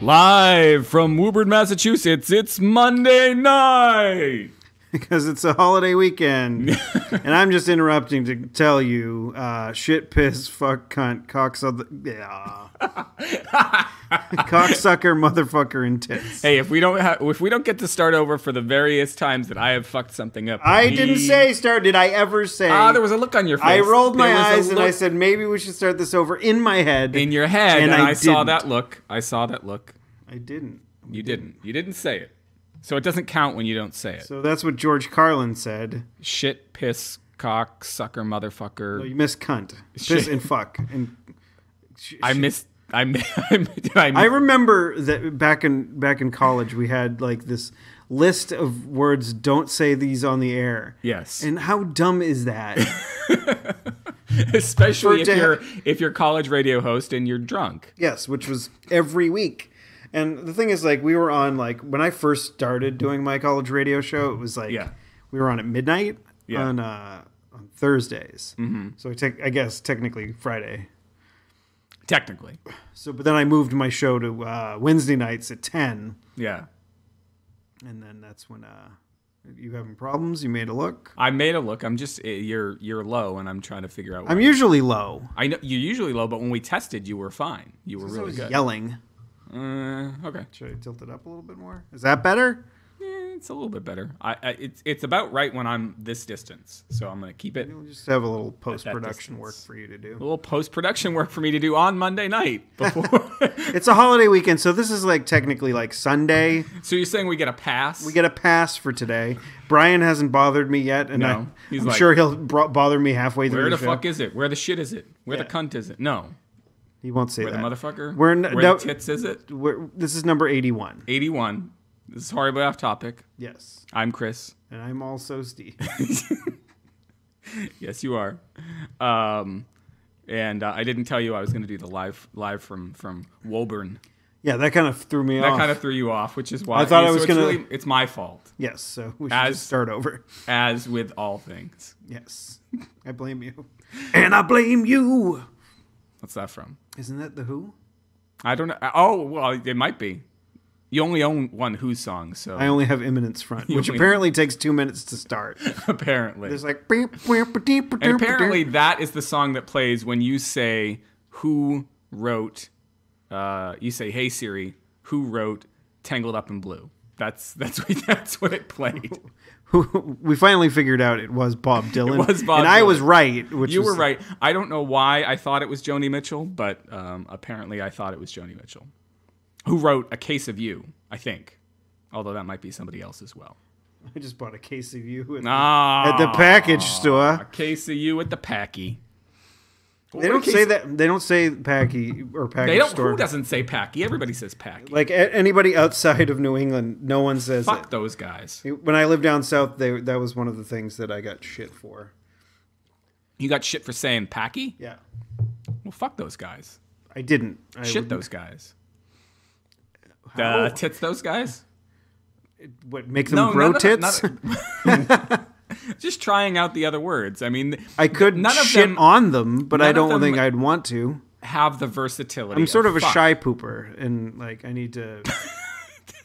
Live from Woburn, Massachusetts, it's Monday night! Because it's a holiday weekend. And I'm just interrupting to tell you, shit, piss, fuck, cunt, cocksucker, cocksucker, motherfucker, and tits. Hey, if we don't get to start over for the various times that I have fucked something up. I didn't say start. Did I ever say? There was a look on your face. I rolled my eyes and I said, maybe we should start this over in my head. In your head, and I saw that look. I saw that look. I didn't. You didn't. You didn't say it. So it doesn't count when you don't say it. So that's what George Carlin said. Shit, piss, cock, sucker, motherfucker. No, you missed cunt. Piss and fuck. And I missed. I remember that back in college we had like this list of words. Don't say these on the air. Yes. And how dumb is that? Especially if you're a college radio host and you're drunk. Yes, which was every week. And the thing is, like, we were on, like, when I first started doing my college radio show, it was like, we were on at midnight on Thursdays. Mm-hmm. So I guess technically Friday. Technically. So, but then I moved my show to Wednesday nights at 10. Yeah. And then that's when you having problems? You made a look? I made a look. I'm just you're low, and I'm trying to figure out why. I'm usually low. I know you're usually low, but when we tested, you were fine. You were really good. Yelling. Okay. Should I tilt it up a little bit more? Is that better? It's a little bit better. It's about right when I'm this distance, so I'm gonna keep it. We'll just have a little post-production work for you to do. A little post-production work for me to do on Monday night. Before it's a holiday weekend, so this is like technically like Sunday. So you're saying we get a pass? We get a pass for today. Brian hasn't bothered me yet, and I'm sure he'll bother me halfway through. Where the fuck is it? Where the shit is it? Where the cunt is it? No. He won't say that. Where the motherfucker? Where the tits is it? This is number 81. 81. This is horribly off topic. Yes. I'm Chris. And I'm also Steve. Yes, you are. And I didn't tell you I was going to do the live from Woburn. Yeah, that kind of threw me off. That kind of threw you off, which is why I thought I was going to... It's my fault. Yes, so we should just start over. As with all things. Yes. I blame you. And I blame you. What's that from? Isn't that The Who? I don't know. Oh, well, it might be. You only own one Who song, so... I only have Imminence Front, which apparently takes 2 minutes to start. Apparently. There's like... And apparently that is the song that plays when you say, who wrote... you say, hey, Siri, who wrote Tangled Up in Blue? That's what it played. We finally figured out it was Bob Dylan. It was Bob Dylan. I was right. You were right. I don't know why I thought it was Joni Mitchell, but apparently I thought it was Joni Mitchell. Who wrote A Case of You, I think. Although that might be somebody else as well. I just bought a case of you at the package store. A case of you at the Packy. They don't say that. They don't say Packy or package store. Who doesn't say Packy? Everybody says Packy. Like anybody outside of New England, no one says Fuck those guys. When I lived down south, that was one of the things that I got shit for. You got shit for saying Packy? Yeah. Well, fuck those guys. I didn't. Those guys. Tits those guys? What, make them grow tits? Just trying out the other words. I mean, I could shit on them, but I don't think I'd want to. Have the versatility. I'm sort of a shy pooper, and like I need to...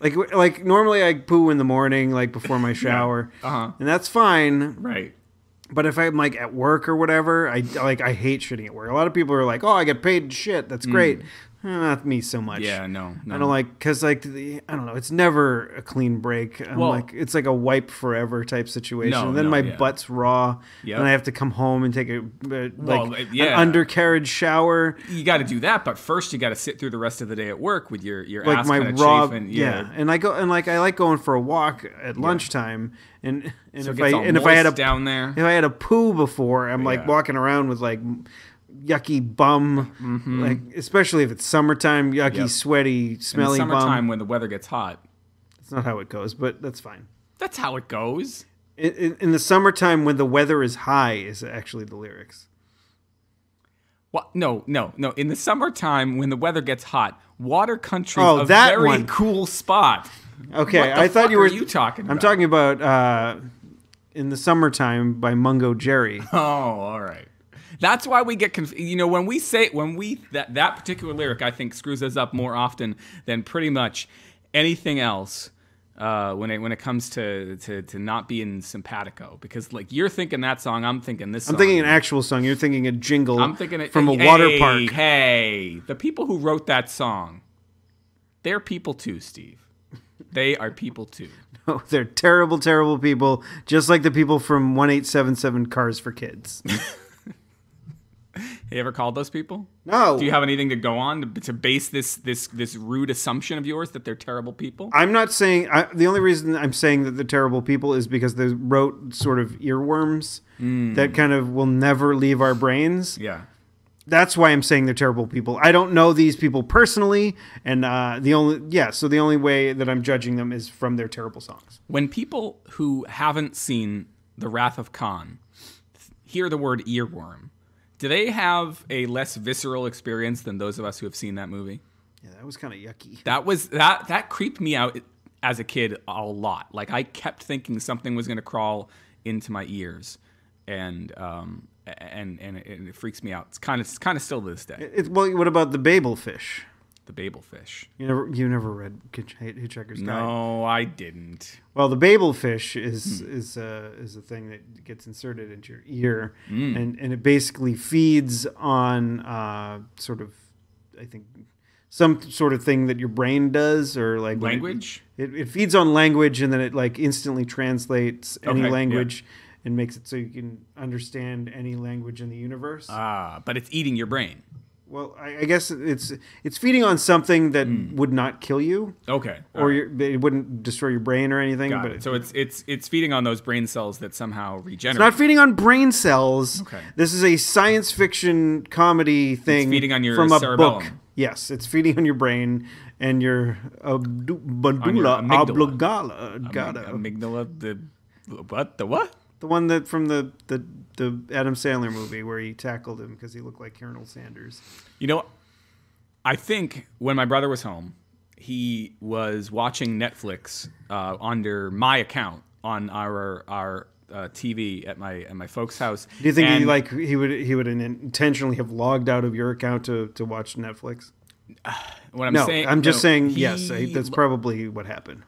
like normally I poo in the morning, like before my shower, and that's fine. Right. But if I'm like at work or whatever, I hate shitting at work. A lot of people are like, "Oh, I get paid to shit. That's great." Not me so much. Yeah, no. I don't like, because like I don't know, it's never a clean break. It's like a wipe forever type situation. And then my butt's raw, and I have to come home and take an undercarriage shower. You got to do that, but first you got to sit through the rest of the day at work with your like ass my kind of raw, chafing. Yeah, and I like going for a walk at lunchtime, and so if I had a down there, if I had a poo before, I'm like walking around with like yucky bum, like especially if it's summertime, yucky, sweaty, smelly bum. Summertime when the weather gets hot. That's not how it goes, but that's fine. That's how it goes. In the summertime when the weather is high is actually the lyrics. What? No. In the summertime when the weather gets hot, water country is a very cool spot. Okay, I thought you were talking about? I'm talking about In the Summertime by Mungo Jerry. Oh, all right. That's why we get confused. When we say that particular lyric, I think screws us up more often than pretty much anything else. When it comes to not being simpatico, because like you're thinking that song, I'm thinking this song. I'm thinking an actual song. You're thinking a jingle. I'm thinking from a water park. Hey, the people who wrote that song, they're people too, Steve. They are people too. No, they're terrible, terrible people, just like the people from 1877 Cars for Kids. You ever called those people? No. Do you have anything to go on to base this rude assumption of yours that they're terrible people? I'm not saying... the only reason I'm saying that they're terrible people is because they wrote sort of earworms that kind of will never leave our brains. Yeah. That's why I'm saying they're terrible people. I don't know these people personally, and the only way that I'm judging them is from their terrible songs. When people who haven't seen The Wrath of Khan hear the word earworm, do they have a less visceral experience than those of us who have seen that movie? Yeah, that was kind of yucky. That creeped me out as a kid a lot. Like I kept thinking something was going to crawl into my ears, and it freaks me out. It's kind of still to this day. Well, what about the Babel fish? The Babel fish. You never read Hitchhiker's Guide? No, I didn't. Well, the Babel fish is a thing that gets inserted into your ear, and it basically feeds on sort of, I think, some sort of thing that your brain does, or like language. It feeds on language, and then it like instantly translates any language. Yeah. And makes it so you can understand any language in the universe. But it's eating your brain. Well, I guess it's feeding on something that would not kill you. Okay. Or it wouldn't destroy your brain or anything. Got it. So it's feeding on those brain cells that somehow regenerate. It's not feeding on brain cells. Okay. This is a science fiction comedy thing. It's feeding on your from cerebellum. A book. Yes, it's feeding on your brain and your medulla oblongata. Amygdala. The what? The one that from the Adam Sandler movie where he tackled him because he looked like Colonel Sanders. I think when my brother was home, he was watching Netflix under my account on our TV at my folks' house. Do you think he would intentionally have logged out of your account to watch Netflix? I'm just saying yes. That's probably what happened.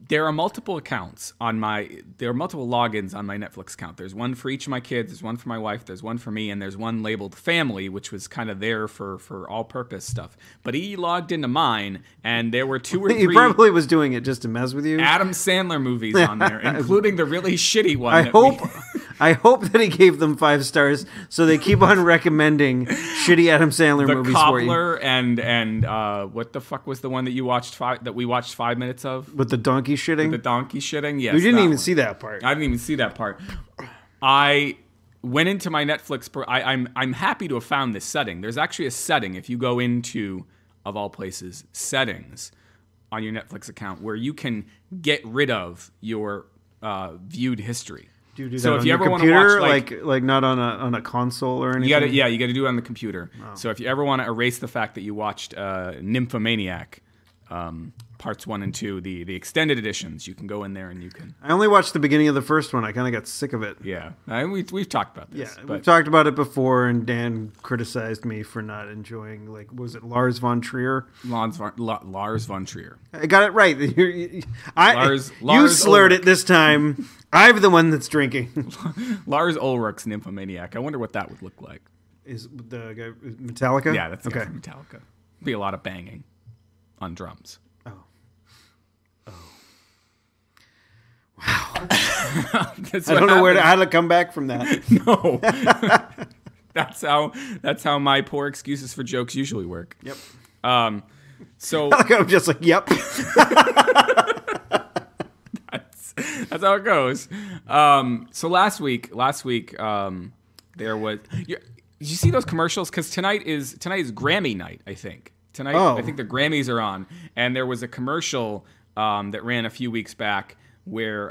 There are multiple accounts there are multiple logins on my Netflix account. There's one for each of my kids, there's one for my wife, there's one for me, and there's one labeled family, which was kind of there for all-purpose stuff. But he logged into mine, and there were 2 or 3... He probably was doing it just to mess with you. Adam Sandler movies on there, including the really shitty one. I hope that he gave them 5 stars, so they keep on recommending shitty Adam Sandler movies for you. The Cobbler and what the fuck was the one that we watched 5 minutes of? With the donkey shitting? With the donkey shitting, yes. You didn't even see that part. I didn't even see that part. I went into my Netflix. I'm happy to have found this setting. There's actually a setting if you go into, of all places, settings on your Netflix account where you can get rid of your viewed history. Do you do that on your computer, like not on a console or anything? You got to do it on the computer. Oh. So if you ever want to erase the fact that you watched Nymphomaniac, parts 1 and 2, the extended editions, you can go in there and you can... I only watched the beginning of the first one. I kind of got sick of it. Yeah. We've talked about this. Yeah, we've talked about it before, and Dan criticized me for not enjoying, was it Lars von Trier? Lars von Trier. I got it right. Lars you slurred Ulrich. It this time. I'm the one that's drinking. Lars Ulrich's Nymphomaniac. I wonder what that would look like. Is the guy Metallica? Yeah, that's the guy from Metallica. Be a lot of banging on drums. Wow. I don't know how to come back from that. No. That's how my poor excuses for jokes usually work. Yep. So I'm just like, yep. That's how it goes. So last week, there was. Did you see those commercials? Because tonight is Grammy night. I think I think the Grammys are on, and there was a commercial that ran a few weeks back where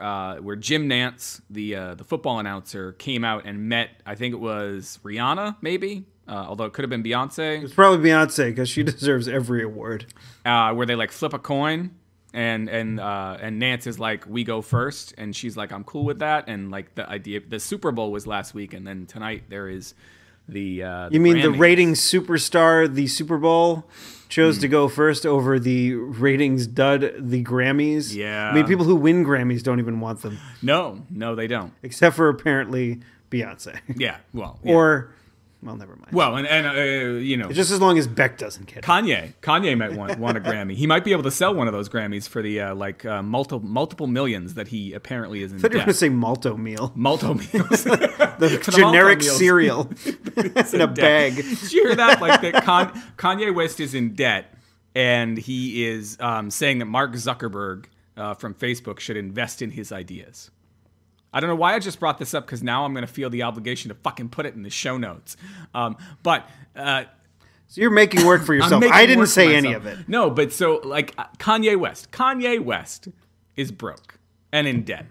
Jim Nantz, the football announcer, came out and met. I think it was Rihanna, maybe. Although it could have been Beyonce. It's probably Beyonce because she deserves every award. Where they flip a coin. And Nance is like, we go first, and she's like, I'm cool with that. And the Super Bowl was last week, and then tonight there is You mean Grammys. the ratings superstar, the Super Bowl, chose to go first over the ratings dud, the Grammys? Yeah. I mean, people who win Grammys don't even want them. No, they don't. Except for apparently Beyonce. Yeah, well. Yeah. Or, well, never mind. Well, and you know. Just as long as Beck doesn't get it. Kanye might want a Grammy. He might be able to sell one of those Grammys for the multiple millions that he apparently is in I thought you were debt. going to say Malto Meal. Malto Meals. The generic cereal in a bag. Did you hear that? Like that Kanye West is in debt, and he is saying that Mark Zuckerberg from Facebook should invest in his ideas. I don't know why I just brought this up, because now I'm going to feel the obligation to fucking put it in the show notes. So you're making work for yourself. I didn't say any of it. No, but so like Kanye West is broke and in debt.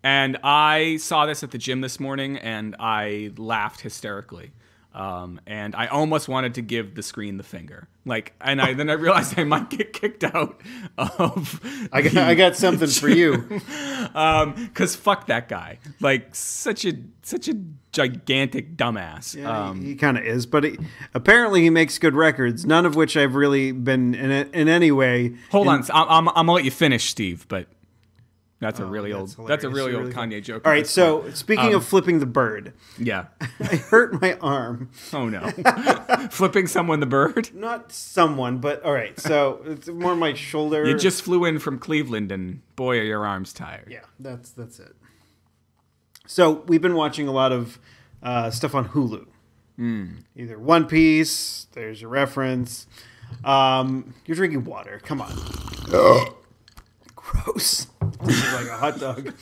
And I saw this at the gym this morning, and I laughed hysterically. And I almost wanted to give the screen the finger. Then I realized I might get kicked out of. I got something for you. Because fuck that guy. Like such a gigantic dumbass. Yeah, he kind of is, but apparently he makes good records. None of which I've really been in any way. Hold on, I'm gonna let you finish, Steve. But that's a really old Kanye joke. All right, so speaking of flipping the bird, yeah, I hurt my arm. Oh no, flipping someone the bird? Not someone, but all right. So it's more my shoulder. You just flew in from Cleveland, and boy, are your arms tired. Yeah, that's it. So we've been watching a lot of stuff on Hulu. Either One Piece. There's a reference. You're drinking water. Come on. Gross. This is like a hot dog.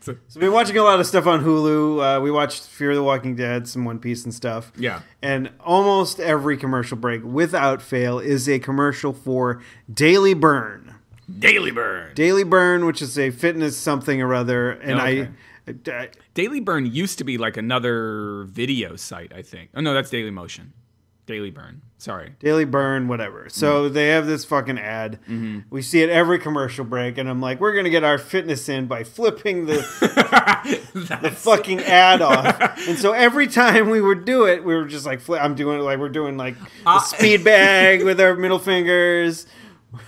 So we've been watching a lot of stuff on Hulu. We watched Fear the Walking Dead, some One Piece and stuff. Yeah. And almost every commercial break, without fail, is a commercial for Daily Burn. Daily Burn, which is a fitness something or other. And okay. Daily Burn used to be like another video site, I think. Oh, no, that's Daily Motion. Daily Burn. Sorry. Daily Burn, whatever. So they have this fucking ad. Mm-hmm. We see it every commercial break, and I'm like, we're going to get our fitness in by flipping the fucking ad off. And so every time we would do it, we were just like, I'm doing it like we're doing like a speed bag with our middle fingers.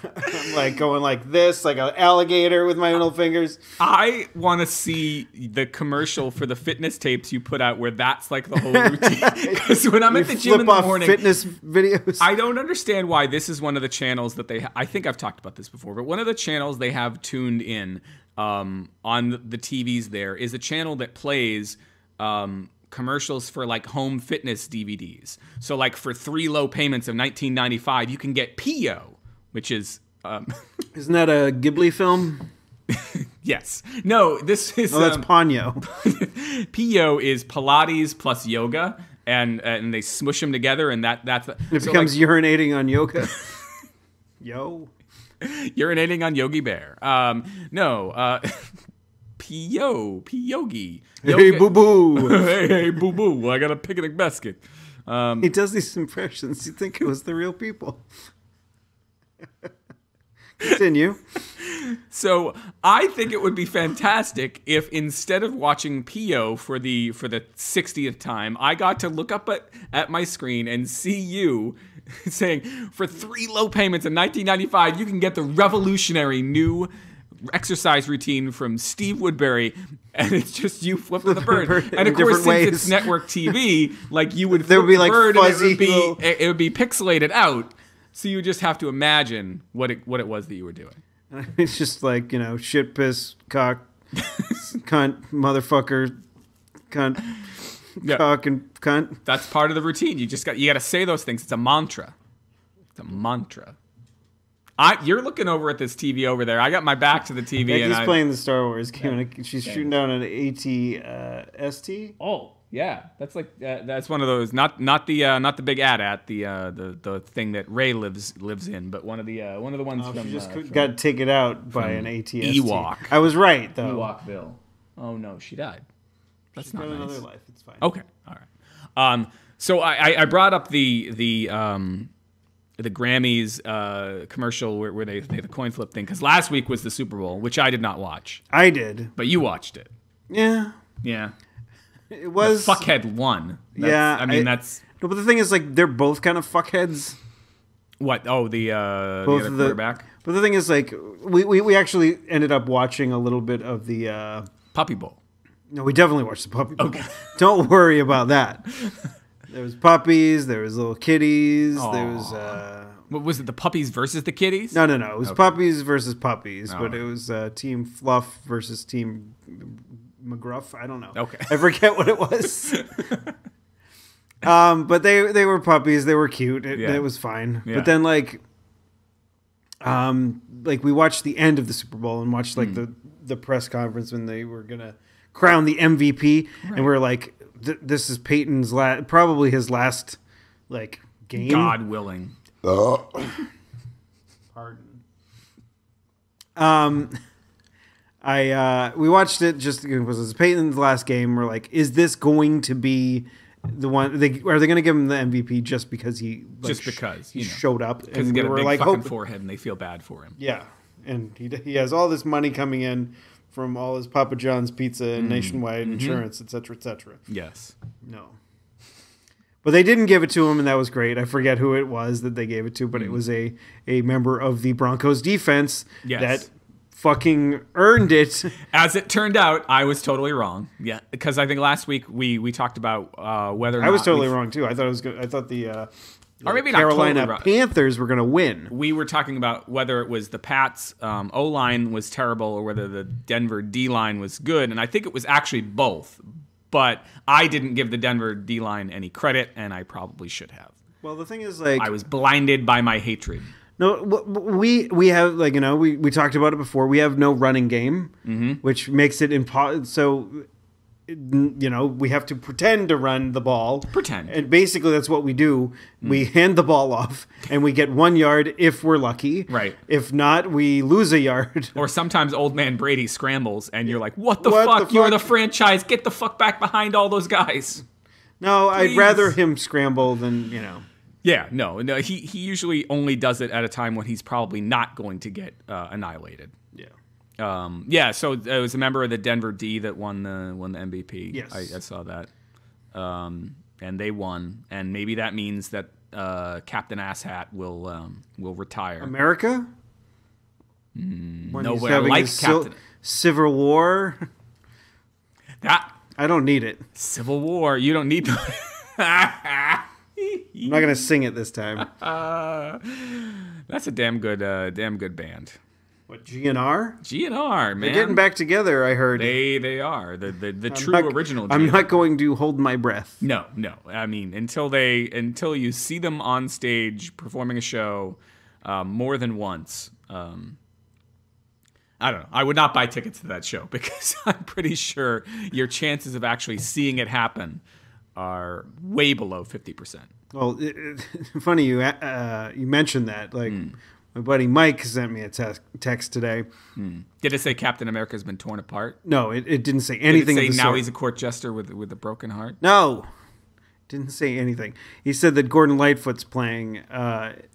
I'm like going like this, like an alligator with my middle fingers. I want to see the commercial for the fitness tapes you put out where that's like the whole routine. Because when I'm at the gym in the morning, fitness videos. I don't understand why this is one of the channels that they. I think I've talked about this before, but one of the channels they have tuned in on the TVs there is a channel that plays commercials for like home fitness DVDs. So like for 3 low payments of $19.95, you can get P.O., which is... Isn't that a Ghibli film? Yes. No, this is... Oh, that's Ponyo. P.O. is Pilates plus yoga, and they smush them together, and that's... It becomes like, urinating on yoga. Yo. Urinating on Yogi Bear. P.O. P-Yogi. Hey, boo-boo. Hey, boo-boo. I got a picnic basket. He does these impressions. You think it was the real people. Continue. So I think it would be fantastic if instead of watching P.O. for the 60th time, I got to look up at my screen and see you saying, for 3 low payments in $19.95, you can get the revolutionary new exercise routine from Steve Woodbury, and it's just you flipping the bird. And of course, since it's network TV, like you would flip the bird, and it would be pixelated out. So you just have to imagine what it was that you were doing. It's just like, shit, piss, cock, cunt, motherfucker, cunt, cock, and cunt. That's part of the routine. You got to say those things. It's a mantra. It's a mantra. You're looking over at this TV over there. I got my back to the TV. Becky's playing the Star Wars game. She's shooting down an AT-ST. Oh. Yeah, that's like that's one of those not the big AT-AT, the thing that Rey lives in, but one of the ones from. She just got taken out by an AT-ST. Ewok. I was right though. Ewokville. Oh no, she died. That's not nice. Another life. It's fine. Okay, all right. So I brought up the Grammys commercial where they the coin flip thing because last week was the Super Bowl, which I did not watch. I did, but you watched it. Yeah. Yeah. It was the fuckhead won. That's no, but the thing is, like, they're both kind of fuckheads. What? Oh, the other quarterback. But the thing is, like, we actually ended up watching a little bit of the Puppy Bowl. No, we definitely watched the Puppy Bowl. Okay. Don't worry about that. There was puppies. There was little kitties. Aww. There was. What was it? The puppies versus the kitties? No. It was puppies versus puppies, but right. it was Team Fluff versus Team McGruff. I don't know. Okay. I forget what it was. But they were puppies. They were cute. It was fine. Yeah. But then like we watched the end of the Super Bowl and watched like the press conference when they were gonna crown the MVP, right. And we're like, this is Peyton's probably his last like game. God willing. Pardon. We watched it just because it was Peyton's last game. We're like, is this going to be the one? Are they going to give him the MVP just because he showed up? Because he's got a big fucking forehead and they feel bad for him. Yeah, and he has all this money coming in from all his Papa John's pizza and Nationwide insurance, etc., etc. Yes. No. But they didn't give it to him, and that was great. I forget who it was that they gave it to, but it was a member of the Broncos defense that fucking earned it. As it turned out, I was totally wrong. Yeah, because I think last week we talked about whether or not I was totally wrong too. I thought it was good. I thought the or maybe Carolina not totally Panthers were going to win. We were talking about whether it was the Pats O-line was terrible or whether the Denver D-line was good, and I think it was actually both. But I didn't give the Denver D-line any credit, and I probably should have. Well, the thing is, like, I was blinded by my hatred. No, we have, like, we talked about it before. We have no running game, which makes it impossible. So, we have to pretend to run the ball. Pretend. And basically that's what we do. We hand the ball off and we get 1 yard if we're lucky. Right. If not, we lose a yard. Or sometimes old man Brady scrambles and you're like, what the fuck? You're the franchise. Get the fuck back behind all those guys. No, please. I'd rather him scramble than, Yeah, no. He usually only does it at a time when he's probably not going to get annihilated. Yeah. So it was a member of the Denver D that won the MVP. Yes. I saw that. And they won. And maybe that means that Captain Asshat will retire. America? Nowhere like Captain. Civil War? That I don't need it. Civil War. You don't need I'm not going to sing it this time. That's a damn good band. What, GNR? GNR, man. They're getting back together, I heard. They are. The true original GNR. I'm not going to hold my breath. No. I mean, until you see them on stage performing a show more than once, I don't know. I would not buy tickets to that show because I'm pretty sure your chances of actually seeing it happen are way below 50%. Well, funny you mentioned that. Like, my buddy Mike sent me a text today. Did it say Captain America's been torn apart? No, it didn't say anything. Did it say now he's a court jester with a broken heart? No, didn't say anything. He said that Gordon Lightfoot's playing.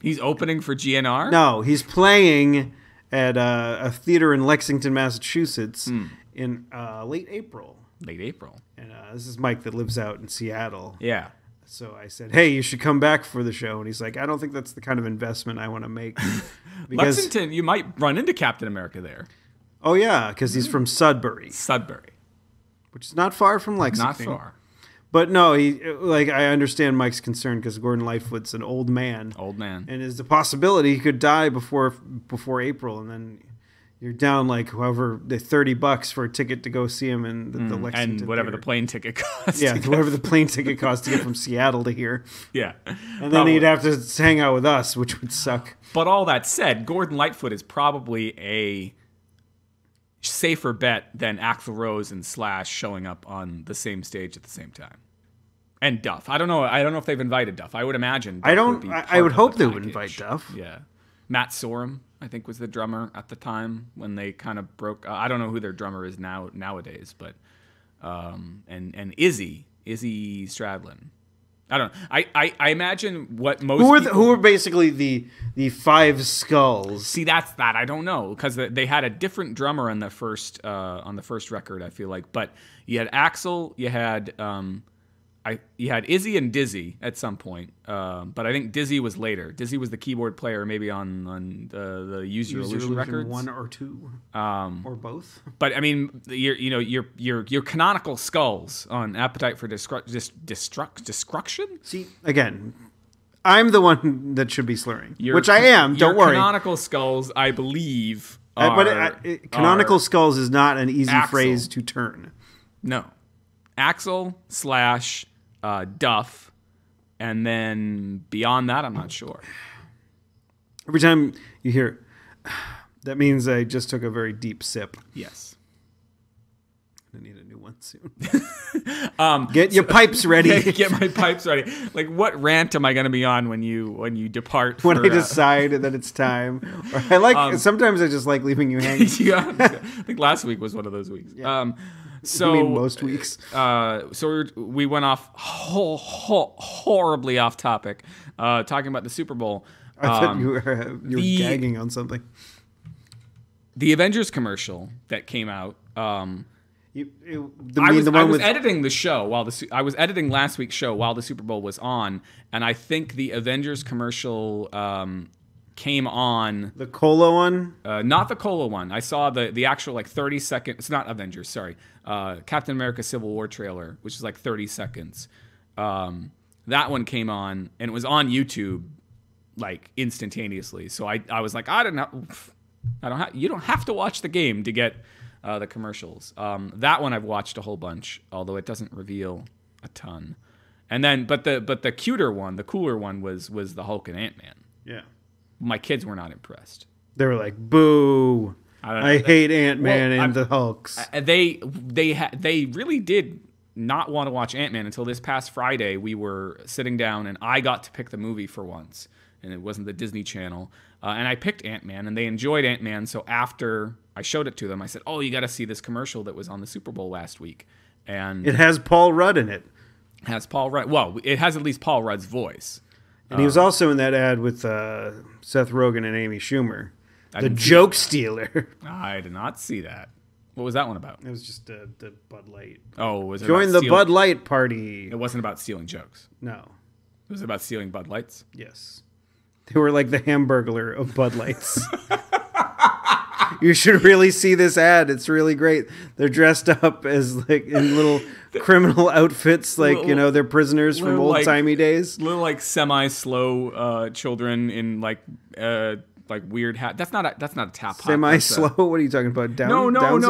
He's opening for GNR? No, he's playing at a theater in Lexington, Massachusetts in late April. Late April. And this is Mike that lives out in Seattle. Yeah. So I said, hey, you should come back for the show. And he's like, I don't think that's the kind of investment I want to make. Because, Lexington, you might run into Captain America there. Oh, yeah, because he's from Sudbury. Which is not far from Lexington. Not far. But no, I understand Mike's concern because Gordon Lightfoot's an old man. And there's a possibility he could die before April. And then you're down like however the $30 for a ticket to go see him in the Lexington and whatever theater. the plane ticket costs. Yeah, whatever the plane ticket costs to get from Seattle to here. Yeah, and then he'd have to hang out with us, which would suck. But all that said, Gordon Lightfoot is probably a safer bet than Axl Rose and Slash showing up on the same stage at the same time. And Duff. I don't know if they've invited Duff. I would imagine. Duff I would hope they would invite Duff. Yeah, Matt Sorum, I think, was the drummer at the time when they kind of broke. I don't know who their drummer is nowadays, but and Izzy Stradlin I don't know. I imagine what most who were basically the five skulls. See, that's that. I don't know, because they had a different drummer on the first record, I feel like. But you had Axl, you had Izzy and Dizzy at some point. But I think Dizzy was later. Dizzy was the keyboard player, maybe on the Use Your Illusion records, 1 or 2, or both. But I mean, your canonical skulls on Appetite for Destruction. See, again, I'm the one that should be slurring, which I am. Don't worry. Canonical skulls, I believe. Canonical skulls is not an easy phrase to turn. No, Axl / Duff, and then beyond that, I'm not sure. Every time you hear, that means I just took a very deep sip. Yes. I need a new one soon. Get your pipes ready. Get my pipes ready. Like, what rant am I going to be on when you depart? When I decide that it's time. Or I like. Sometimes I just like leaving you hanging. Yeah, I think last week was one of those weeks. Yeah. So I mean, most weeks. So we went off horribly off topic, talking about the Super Bowl. I thought you were gagging on something. The Avengers commercial that came out. I was editing the show while I was editing last week's show while the Super Bowl was on, and I think the Avengers commercial came on. The Cola one? Not the Cola one. I saw the actual 30-second. It's not Avengers. Sorry, Captain America: Civil War trailer, which is 30 seconds. That one came on, and it was on YouTube instantaneously. So I was like, I don't know. You don't have to watch the game to get the commercials. That one I've watched a whole bunch, although it doesn't reveal a ton. And then, but the cooler one was the Hulk and Ant-Man. Yeah. My kids were not impressed. They were like, "Boo! I hate Ant-Man and the Hulks." They really did not want to watch Ant-Man until this past Friday. We were sitting down, and I got to pick the movie for once, and it wasn't the Disney Channel. And I picked Ant-Man, and they enjoyed Ant-Man. So after I showed it to them, I said, "Oh, you got to see this commercial that was on the Super Bowl last week." And it has Paul Rudd in it. Has Paul Rudd? Well, it has at least Paul Rudd's voice. And he was also in that ad with Seth Rogen and Amy Schumer. The joke stealer. I did not see that. What was that one about? It was just the Bud Light. Oh, was it Join the Bud Light party. It wasn't about stealing jokes. No. It was about stealing Bud Lights? Yes. They were like the Hamburglar of Bud Lights. You should really see this ad. It's really great. They're dressed up as in little criminal outfits, they're prisoners from old-timey days. Little semi-slow children in weird hat. That's not a tap hop. Semi-slow? What are you talking about? No.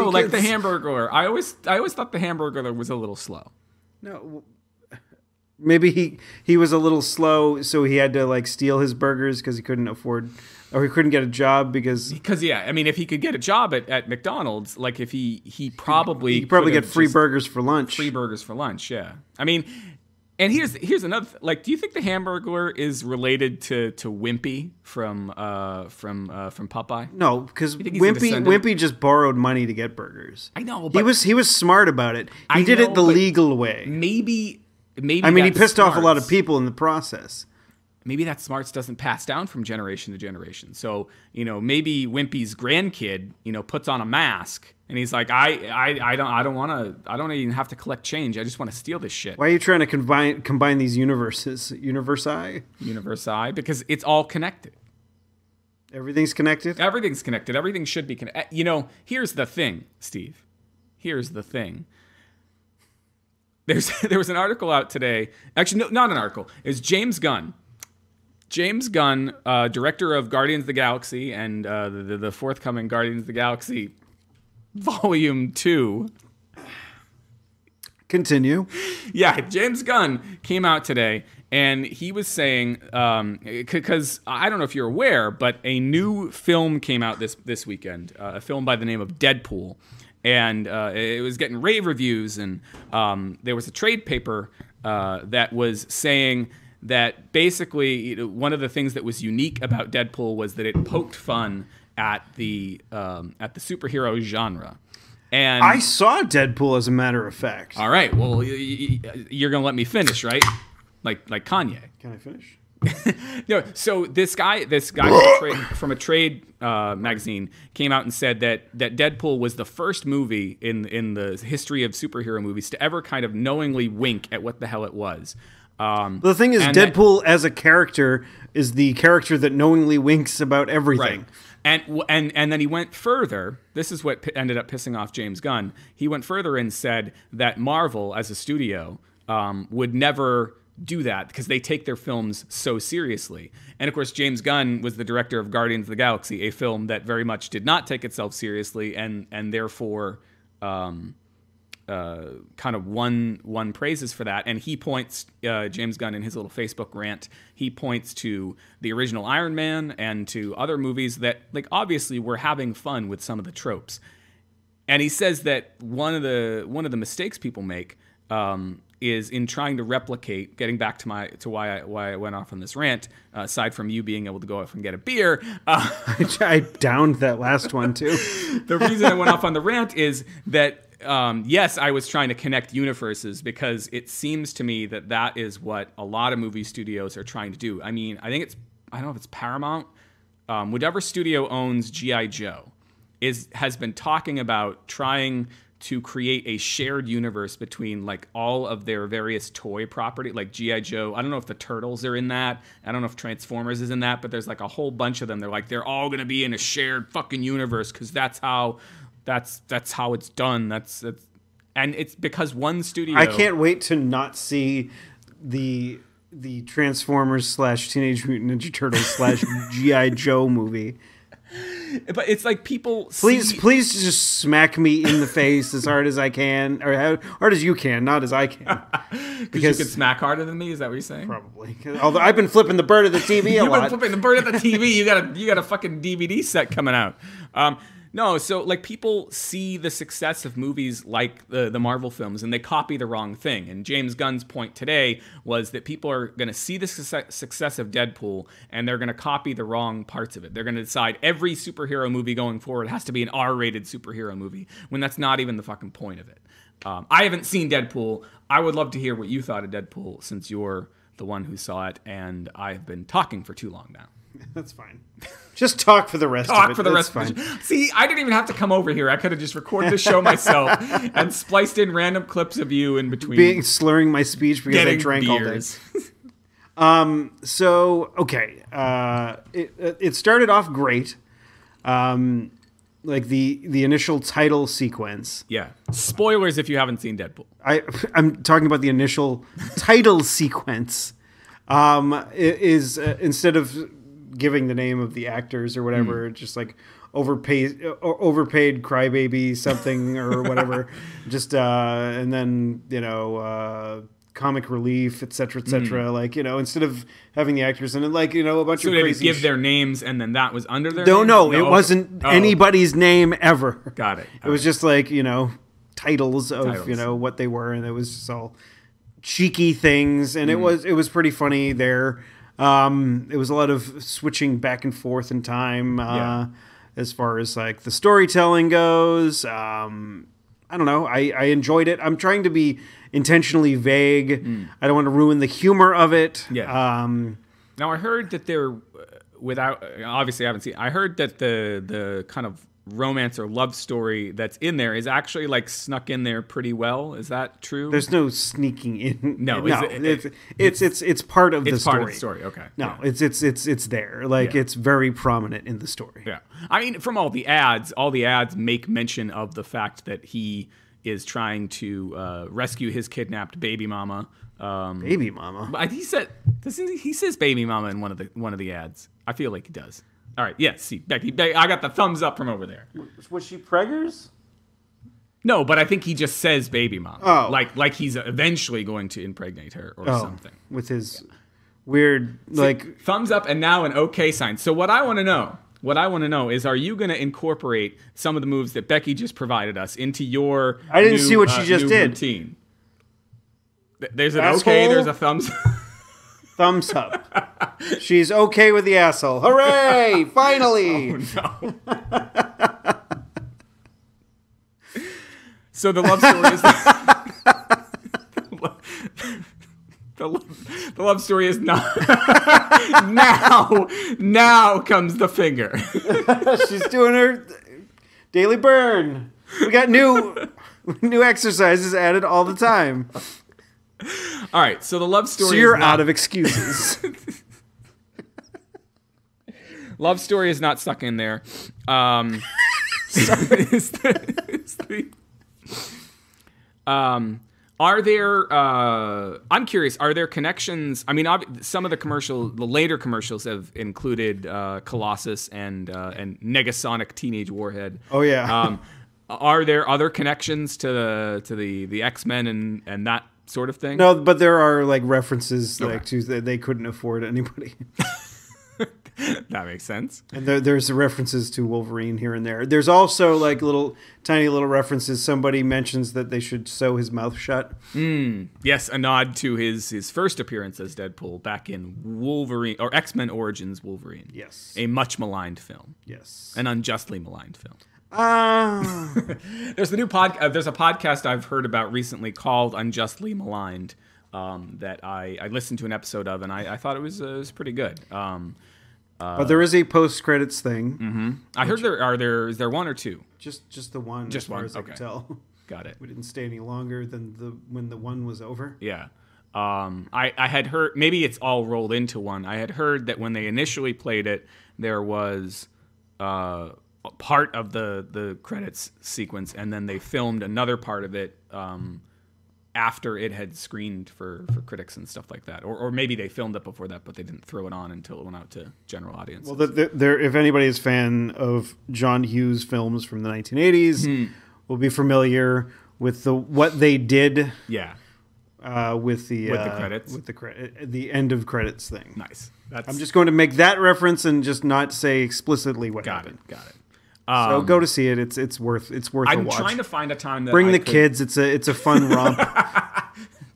Like the Hamburglar. I always thought the Hamburglar was a little slow. No. Maybe he was a little slow, so he had to steal his burgers because he couldn't afford, or he couldn't get a job because yeah, I mean, if he could get a job at McDonald's, if he probably get free burgers for lunch. Free burgers for lunch, yeah. I mean, and here's another. Do you think the Hamburglar is related to Wimpy from Popeye? No, because Wimpy just borrowed money to get burgers. I know, but he was smart about it. He did it the legal way. Maybe. I mean, he pissed off a lot of people in the process. Maybe that smarts doesn't pass down from generation to generation. So, maybe Wimpy's grandkid, puts on a mask and he's like, I don't even have to collect change. I just want to steal this shit. Why are you trying to combine these universes? Universi, because it's all connected. Everything's connected? Everything's connected. Everything should be connected. Here's the thing, Steve. Here's the thing. There was an article out today. Actually, no, not an article. It's James Gunn. James Gunn, director of Guardians of the Galaxy and the forthcoming Guardians of the Galaxy Volume 2. Continue. Yeah, James Gunn came out today, and he was saying, because I don't know if you're aware, but a new film came out this weekend, a film by the name of Deadpool. And it was getting rave reviews, and there was a trade paper that was saying that basically one of the things that was unique about Deadpool was that it poked fun at the superhero genre. And I saw Deadpool, as a matter of fact. All right, well, you're gonna let me finish, right? like Kanye. Can I finish? No, so this guy from a trade magazine came out and said that Deadpool was the first movie in the history of superhero movies to ever kind of knowingly wink at what the hell it was. The thing is, Deadpool as a character is the character that knowingly winks about everything. Right. And then he went further. This is what ended up pissing off James Gunn. He went further and said that Marvel, as a studio, would never do that because they take their films so seriously. And of course, James Gunn was the director of Guardians of the Galaxy, a film that very much did not take itself seriously and therefore kind of won praises for that. And he points, James Gunn in his little Facebook rant, he points to the original Iron Man and to other movies that, like, obviously were having fun with some of the tropes. And he says that one of the mistakes people make is in trying to replicate, getting back to why I went off on this rant, aside from you being able to go off and get a beer. I downed that last one too. The reason I went off on the rant is that, yes, I was trying to connect universes because it seems to me that is what a lot of movie studios are trying to do. I mean, I don't know if it's Paramount, whatever studio owns G.I. Joe has been talking about trying to create a shared universe between like all of their various toy property, like G.I. Joe. I don't know if the Turtles are in that. I don't know if Transformers is in that, but there's like a whole bunch of them. They're like, they're all going to be in a shared fucking universe because that's how it's done. And it's because one studio. I can't wait to not see the Transformers / Teenage Mutant Ninja Turtles / G.I. Joe movie. But it's like people please just smack me in the face as hard as I can, or as hard as you can, not as I can. Because you could smack harder than me. Is that what you're saying? Probably. Although I've been flipping the bird at the TV a lot. You've been flipping the bird at the TV. You got a fucking DVD set coming out. No, so like people see the success of movies like the Marvel films and they copy the wrong thing. And James Gunn's point today was that people are going to see the success of Deadpool and they're going to copy the wrong parts of it. They're going to decide every superhero movie going forward has to be an R-rated superhero movie when that's not even the fucking point of it. I haven't seen Deadpool. I would love to hear what you thought of Deadpool since you're the one who saw it and I've been talking for too long now. That's fine. Just talk for the rest of it. Talk for the rest of it. See, I didn't even have to come over here. I could have just recorded the show myself and spliced in random clips of you in between. Slurring my speech because I drank beers all day. So, okay. It started off great. Like the initial title sequence. Yeah. Spoilers if you haven't seen Deadpool. I'm talking about the initial title sequence. Is instead of giving the name of the actors or whatever, just like overpaid crybaby something or whatever, just and then comic relief, etc., like instead of having the actors and like a bunch of crazy give their names and then that was under their no, it wasn't anybody's name ever. Got it. It was just like titles of what they were, and it was just all cheeky things, and it was pretty funny there. It was a lot of switching back and forth in time as far as like the storytelling goes. I don't know. I enjoyed it. I'm trying to be intentionally vague. I don't want to ruin the humor of it. Yeah. Now I heard that obviously I haven't seen. I heard that the kind of romance or love story that's in there is actually like snuck in there pretty well. Is that true? There's no sneaking in. No, it's part of the story. It's part of the story. Okay. No, it's there. Like it's very prominent in the story. Yeah. I mean, from all the ads make mention of the fact that he is trying to rescue his kidnapped baby mama. Baby mama. He says baby mama in one of the ads. I feel like he does. All right, yes, see, Becky, I got the thumbs up from over there. Was she preggers? No, but I think he just says baby mama. Oh. Like he's eventually going to impregnate her or something. With his weird, like... Thumbs up and now an okay sign. So what I want to know is, are you going to incorporate some of the moves that Becky just provided us into your I didn't see what she just did. Routine? There's an asshole. Okay, there's a thumbs Thumbs up. She's okay with the asshole. Hooray! Finally! Oh, no. So the love story is... The love story is not. now comes the finger. She's doing her daily burn. We got new exercises added all the time. All right, so the love story. So you're out of excuses. Love story is not stuck in there. Are there? I'm curious. Are there connections? I mean, some of the later commercials have included Colossus and Negasonic Teenage Warhead. Oh yeah. Are there other connections to the X-Men and that sort of thing? No, but there are like references like to that they couldn't afford anybody. That makes sense. And there's references to Wolverine here and there. There's also like tiny little references. Somebody mentions that they should sew his mouth shut. Yes, a nod to his first appearance as Deadpool back in Wolverine or X-Men Origins Wolverine. Yes. A much maligned film. Yes. An unjustly maligned film. There's a podcast I've heard about recently called Unjustly Maligned that I listened to an episode of, and I thought it was pretty good. But there is a post-credits thing. Mm-hmm. I heard is there one or two? Just the one. Just as far one. as I can tell. Got it. We didn't stay any longer than when the one was over. Yeah. I had heard, maybe it's all rolled into one. I had heard that when they initially played it, there was part of the credits sequence, and then they filmed another part of it after it had screened for critics and stuff like that. Or maybe they filmed it before that, but they didn't throw it on until it went out to general audiences. Well, if anybody is a fan of John Hughes films from the 1980s, will be familiar with what they did. Yeah. With the credits. With the end of credits thing. Nice. I'm just going to make that reference and just not say explicitly what happened. Got it. So go to see it. It's worth a watch. I'm trying to find a time that bring the kids. It's a fun romp.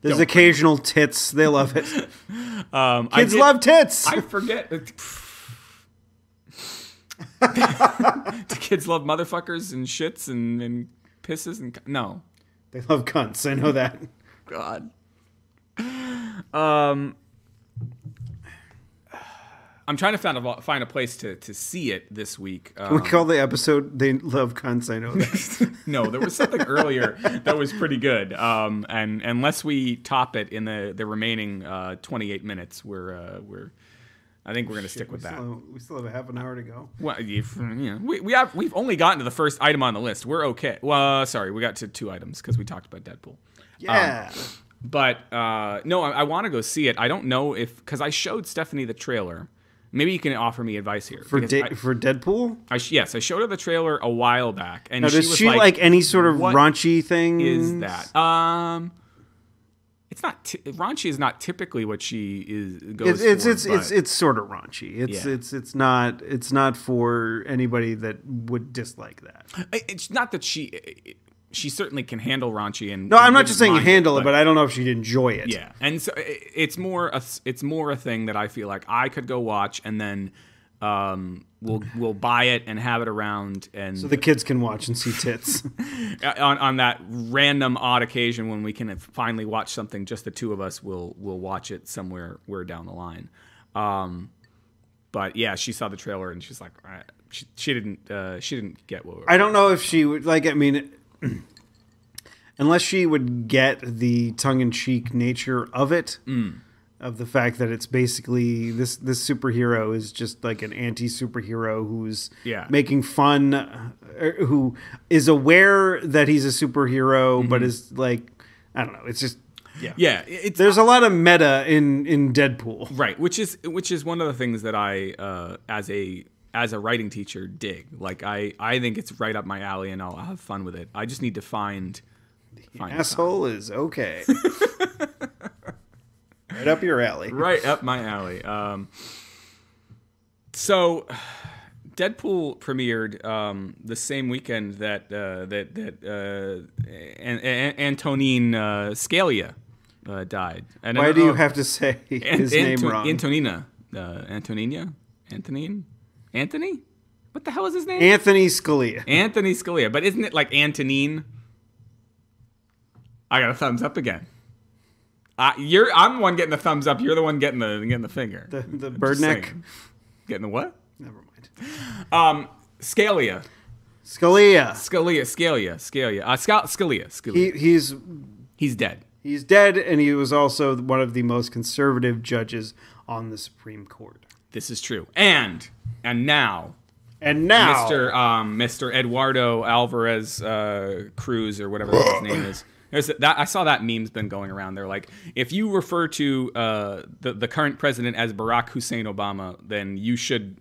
There's occasional tits. They love it. Kids love tits. I forget. Do kids love motherfuckers and shits and pisses and no? They love cunts. I know that. God. I'm trying to find a place to see it this week. Can we call the episode "They Love Cunts"? I know that. No, there was something earlier that was pretty good. And unless we top it in the remaining 28 minutes, I think we're going to stick with that. We still have a half an hour to go. Well, we've only gotten to the first item on the list. We're okay. Well, sorry, we got to 2 items because we talked about Deadpool. Yeah. But no, I want to go see it. I don't know because I showed Stephanie the trailer. Maybe you can offer me advice here. For Deadpool? Yes, I showed her the trailer a while back. And now, does she like any sort of raunchy thing? Is that? It's not raunchy. Is not typically what she goes for. It's sort of raunchy. It's not for anybody that would dislike that. It's not that she certainly can handle raunchy and. No, I'm not just saying handle it, but I don't know if she'd enjoy it. Yeah, and so it's more a thing that I feel like I could go watch and then we'll buy it and have it around and so the kids can watch and see tits on that random odd occasion when we can finally watch something. Just the two of us will watch it somewhere down the line. But yeah, she saw the trailer and she's like, she didn't get what. I don't know if she would like. I mean. Unless she would get the tongue-in-cheek nature of it, of the fact that it's basically this superhero is just like an anti-superhero who's making fun, who is aware that he's a superhero, but is like, I don't know. It's just there's a lot of meta in Deadpool, right? Which is one of the things that I as a writing teacher dig. Like I think it's right up my alley and I'll have fun with it. I just need to find asshole is okay. Right up your alley. Right up my alley. So Deadpool premiered the same weekend that Antonin Scalia died. And why do you have to say his name wrong? Antonina. Anthony? What the hell is his name? Anthony Scalia. Anthony Scalia. But isn't it like Antonin? I got a thumbs up again. I'm the one getting the thumbs up. You're the one getting the finger. The bird neck. Saying. Getting the what? Never mind. Scalia. Scalia. He's dead. He's dead, and he was also one of the most conservative judges on the Supreme Court. This is true. And now, Mr. Eduardo Alvarez Cruz, or whatever his name is. I saw that meme's been going around. They're like, if you refer to the current president as Barack Hussein Obama, then you should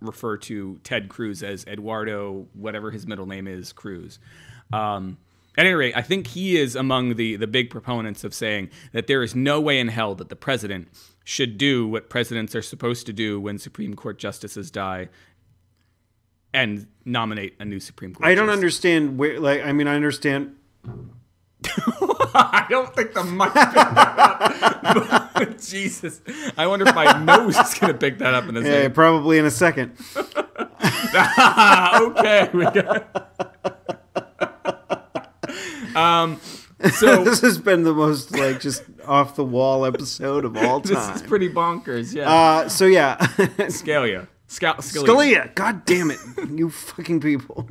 refer to Ted Cruz as Eduardo, whatever his middle name is, Cruz. At any rate, I think he is among the big proponents of saying that there is no way in hell that the president should do what presidents are supposed to do when Supreme Court justices die and nominate a new Supreme Court I don't understand where, I understand... I don't think the mic picked that up. Jesus. I wonder if my nose is going to pick that up in a second. Yeah, probably in a second. Okay. We got... So this has been the most just off the wall episode of all time. This is pretty bonkers, yeah. Scalia. Scalia. God damn it. You fucking people.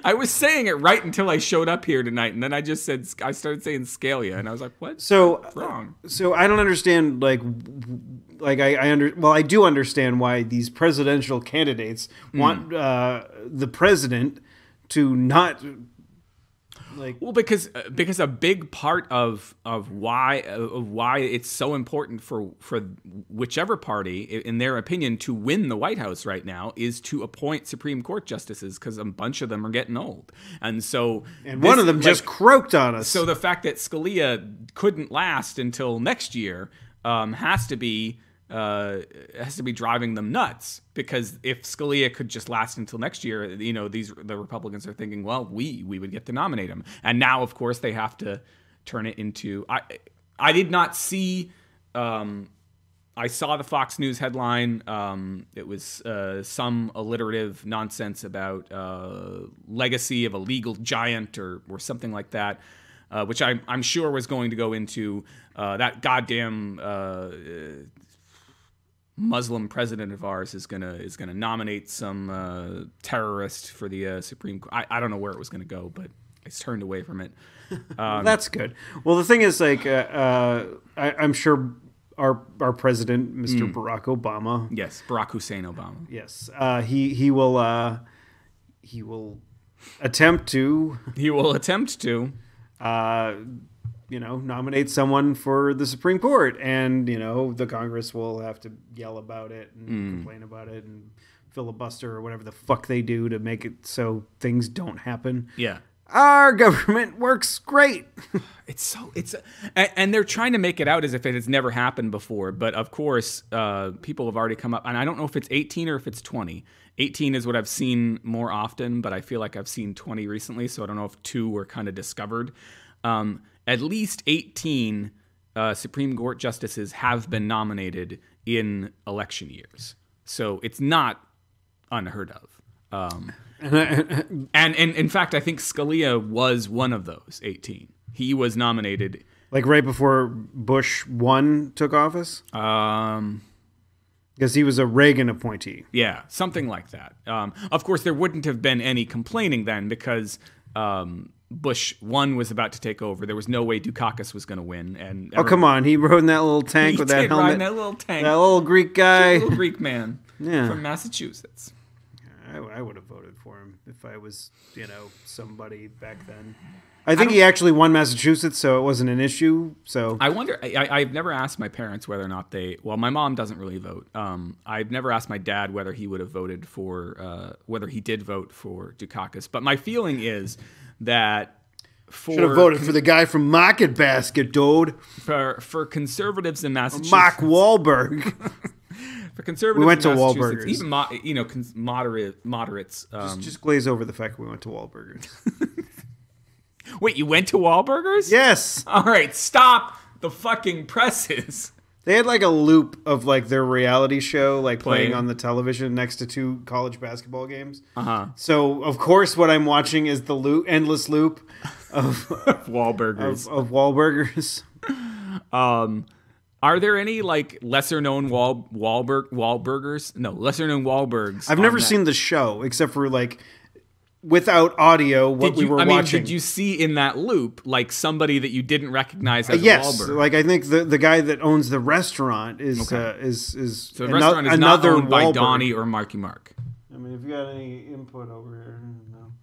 I was saying it right until I showed up here tonight, and then I started saying Scalia, and I was like, "What? What's wrong?" So I don't understand. I do understand why these presidential candidates want the president to not. Well, because a big part of why it's so important for whichever party, in their opinion, to win the White House right now is to appoint Supreme Court justices, because a bunch of them are getting old, and one of them just croaked on us. So the fact that Scalia couldn't last until next year has to be driving them nuts, because if Scalia could just last until next year, the Republicans are thinking, well, we would get to nominate him, and now of course they have to turn it into. I did not see. I saw the Fox News headline. It was some alliterative nonsense about legacy of a legal giant or something like that, which I'm sure was going to go into that goddamn. Muslim president of ours is gonna nominate some terrorist for the Supreme Court. I don't know where it was gonna go, but it's turned away from it. That's good. Well, the thing is, I'm sure our president, Mr. Barack Obama. Yes, Barack Hussein Obama. Yes, he will attempt to. He will attempt to. Nominate someone for the Supreme Court, and the Congress will have to yell about it and complain about it and filibuster or whatever the fuck they do to make it so things don't happen. Yeah. Our government works great. And they're trying to make it out as if it has never happened before. But of course, people have already come up, and I don't know if it's 18 or if it's 20. 18 is what I've seen more often, but I feel like I've seen 20 recently, so I don't know if 2 were kind of discovered. At least 18 Supreme Court justices have been nominated in election years. So it's not unheard of. And in fact, I think Scalia was one of those 18. He was nominated. Right before Bush 1 took office? Because he was a Reagan appointee. Yeah, something like that. Of course, there wouldn't have been any complaining then, because... Bush 1 was about to take over. There was no way Dukakis was going to win. And come on, he rode in that little tank with that helmet. Ride in that little tank. That little Greek guy, little Greek man, from Massachusetts. I would have voted for him if I was, somebody back then. I think he actually won Massachusetts, so it wasn't an issue. So I wonder. I've never asked my parents whether or not they. Well, my mom doesn't really vote. I've never asked my dad whether he would have voted for, whether he did vote for Dukakis. But my feeling is that should have voted for the guy from Market Basket, dude. For conservatives in Massachusetts, Mark Wahlberg. For conservatives, we went to Wahlburgers. Even moderates. Just glaze over the fact we went to Wahlburgers. Wait, you went to Wahlburgers? Yes. All right, stop the fucking presses. They had a loop of their reality show playing on the television next to 2 college basketball games. So of course what I'm watching is the endless loop of Wahlburgers. Of Wahlburgers. Are there any like lesser known Wahlburgers? No, lesser known Wahlbergs. I've never seen the show except for like without audio. We were watching. Did you see in that loop like somebody that you didn't recognize as yes, Wahlberg? Like I think the guy that owns the restaurant is so the restaurant is not owned by Donnie or Marky Mark. I mean, if you got any input over here, no.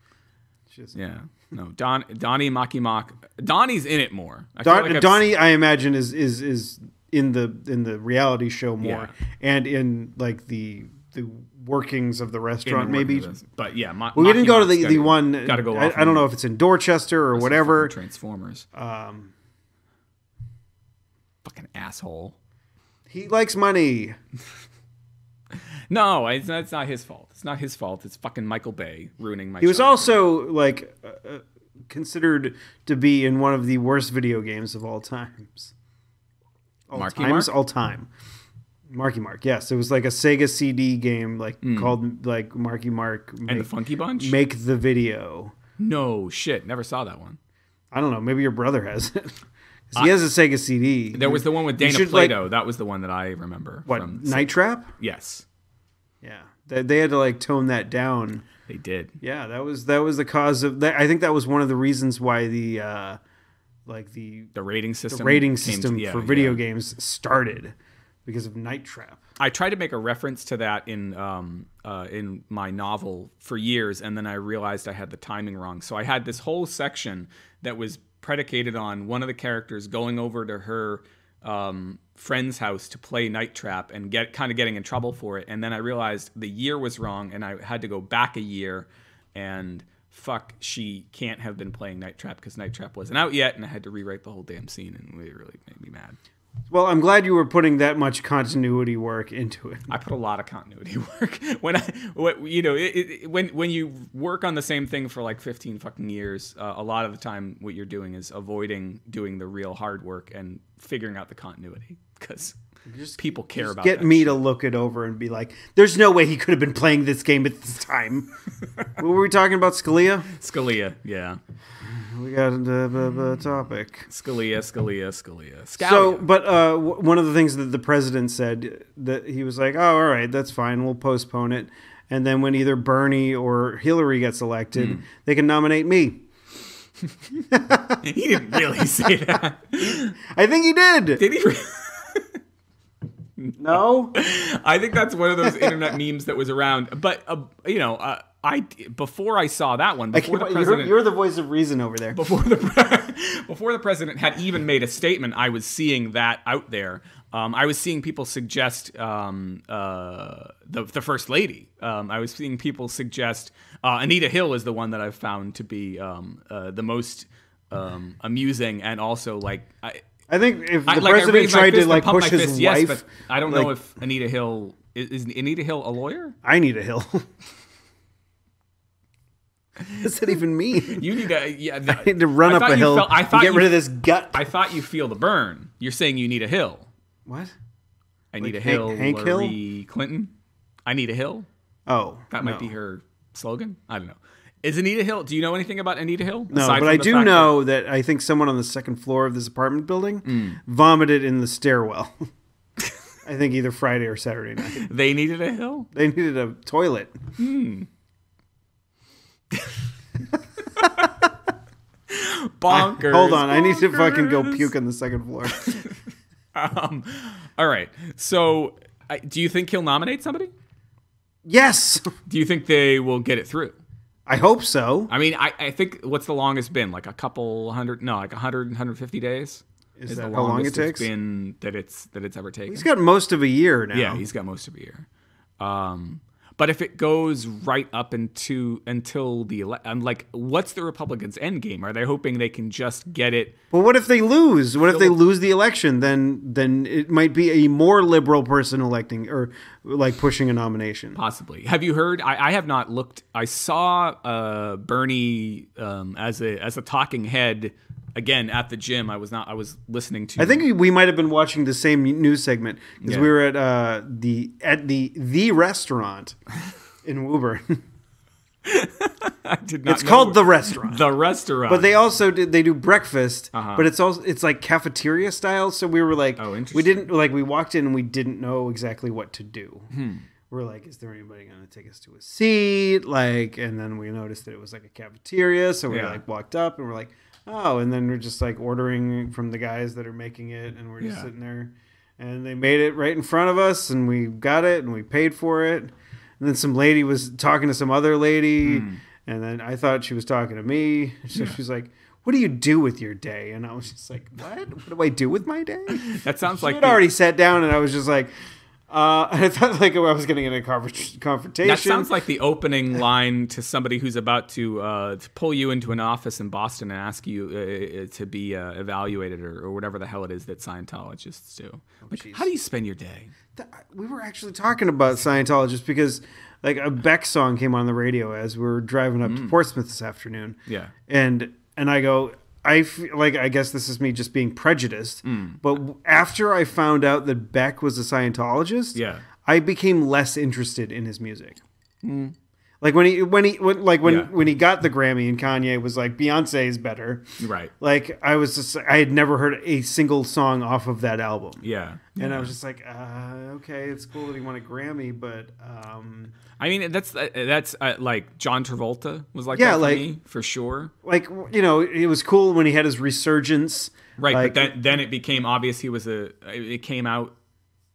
Yeah, no. Donnie, Marky Mark. Donnie's in it more. Donnie, I imagine, is in the reality show more, and in like the workings of the restaurant, maybe. But yeah, we didn't go to the one. Got to go. I don't know if it's in Dorchester or whatever. Transformers. Fucking asshole. He likes money. No, it's not his fault. It's not his fault. It's fucking Michael Bay ruining my. He was also like considered to be in one of the worst video games of all times. All time. Marky Mark. Yes, it was like a Sega CD game, like called like Marky Mark and the Funky Bunch. Make the video. No shit, never saw that one. I don't know. Maybe your brother has it. He has a Sega CD. There was the one with Dana Plato. That was the one that I remember. What, from Night Trap? Yes. Yeah, they had to like tone that down. They did. Yeah, that was the cause of that. I think that was one of the reasons why the rating system for video games started, because of Night Trap. I tried to make a reference to that in my novel for years, and then I realized I had the timing wrong. So I had this whole section that was predicated on one of the characters going over to her friend's house to play Night Trap and getting in trouble for it. And then I realized the year was wrong, and I had to go back a year, and fuck, she can't have been playing Night Trap because Night Trap wasn't out yet, and I had to rewrite the whole damn scene, and it really made me mad. Well, I'm glad you were putting that much continuity work into it. I put a lot of continuity work when you work on the same thing for like 15 fucking years. A lot of the time, what you're doing is avoiding doing the real hard work and figuring out the continuity, because people care about. Get me to look it over and be like, "There's no way he could have been playing this game at this time." What were we talking about? Scalia. Scalia, yeah. We got the topic. Scalia. So, but one of the things that the president said, that he was like, "Oh, all right, that's fine. We'll postpone it." And then when either Bernie or Hillary gets elected, they can nominate me. He didn't really say that. I think he did. Did he? No. I think that's one of those internet memes that was around. But before I saw that one, before the president, you're the voice of reason over there. Before the president had even made a statement, I was seeing that out there. I was seeing people suggest the first lady. I was seeing people suggest Anita Hill is the one that I've found to be the most amusing, and also like I think if the president tried to like push his wife, yes, but I don't know if Anita Hill is Anita Hill a lawyer? I need a Hill. What does that even mean? You need to, I need to run up a hill and get rid of this gut. I thought you feel the burn. You're saying you need a hill. What? I need a hill. Hank Hillary Hill? Clinton. I need a hill. Oh, that might be her slogan. I don't know. Is Anita Hill? Do you know anything about Anita Hill? No, but I do know that I think someone on the second floor of this apartment building vomited in the stairwell. I think either Friday or Saturday night. They needed a hill? They needed a toilet. Bonkers. Hold on, I need to fucking go puke on the second floor. All right. So, do you think he'll nominate somebody? Yes. Do you think they will get it through? I hope so. I mean, I think what's the longest been? Like a couple hundred? No, like 100, 150 days. Is that how long it takes? It's been that it's ever taken. He's got most of a year now. Yeah, he's got most of a year. But if it goes right up until the like, what's the Republicans' end game? Are they hoping they can just get it? Well, what if they lose? What if they lose the election? Then it might be a more liberal person electing or like pushing a nomination. Possibly. Have you heard? I have not looked. I saw Bernie as a talking head. Again, at the gym, I was listening to. I think we might have been watching the same news segment because we were at the restaurant in Woburn. I did not. It's called The Restaurant. The Restaurant. But they also they do breakfast, but it's like cafeteria style. So we were like, we walked in and we didn't know exactly what to do. We're like, is there anybody going to take us to a seat? Like, and then we noticed that it was like a cafeteria. So we like walked up and we're like, oh, and then we're just like ordering from the guys that are making it. And we're just sitting there and they made it right in front of us and we got it and we paid for it. And then some lady was talking to some other lady. And then I thought she was talking to me. So she was like, what do you do with your day? And I was just like, what do I do with my day? That sounds like... I'd already sat down and I was just like... I thought like I was getting in a confrontation. That sounds like the opening line to somebody who's about to pull you into an office in Boston and ask you to be evaluated or whatever the hell it is that Scientologists do. Like, how do you spend your day? We were actually talking about Scientologists because like a Beck song came on the radio as we were driving up to Portsmouth this afternoon. Yeah. And I go... I feel like, I guess this is me just being prejudiced, but after I found out that Beck was a Scientologist, I became less interested in his music. Like when he got the Grammy and Kanye was like, Beyonce is better. Right. Like I had never heard a single song off of that album. Yeah. And I was just like, okay, it's cool that he won a Grammy, but I mean, that's like John Travolta was like that for me, for sure. Like, you know, it was cool when he had his resurgence. Right, like, but then it became obvious it came out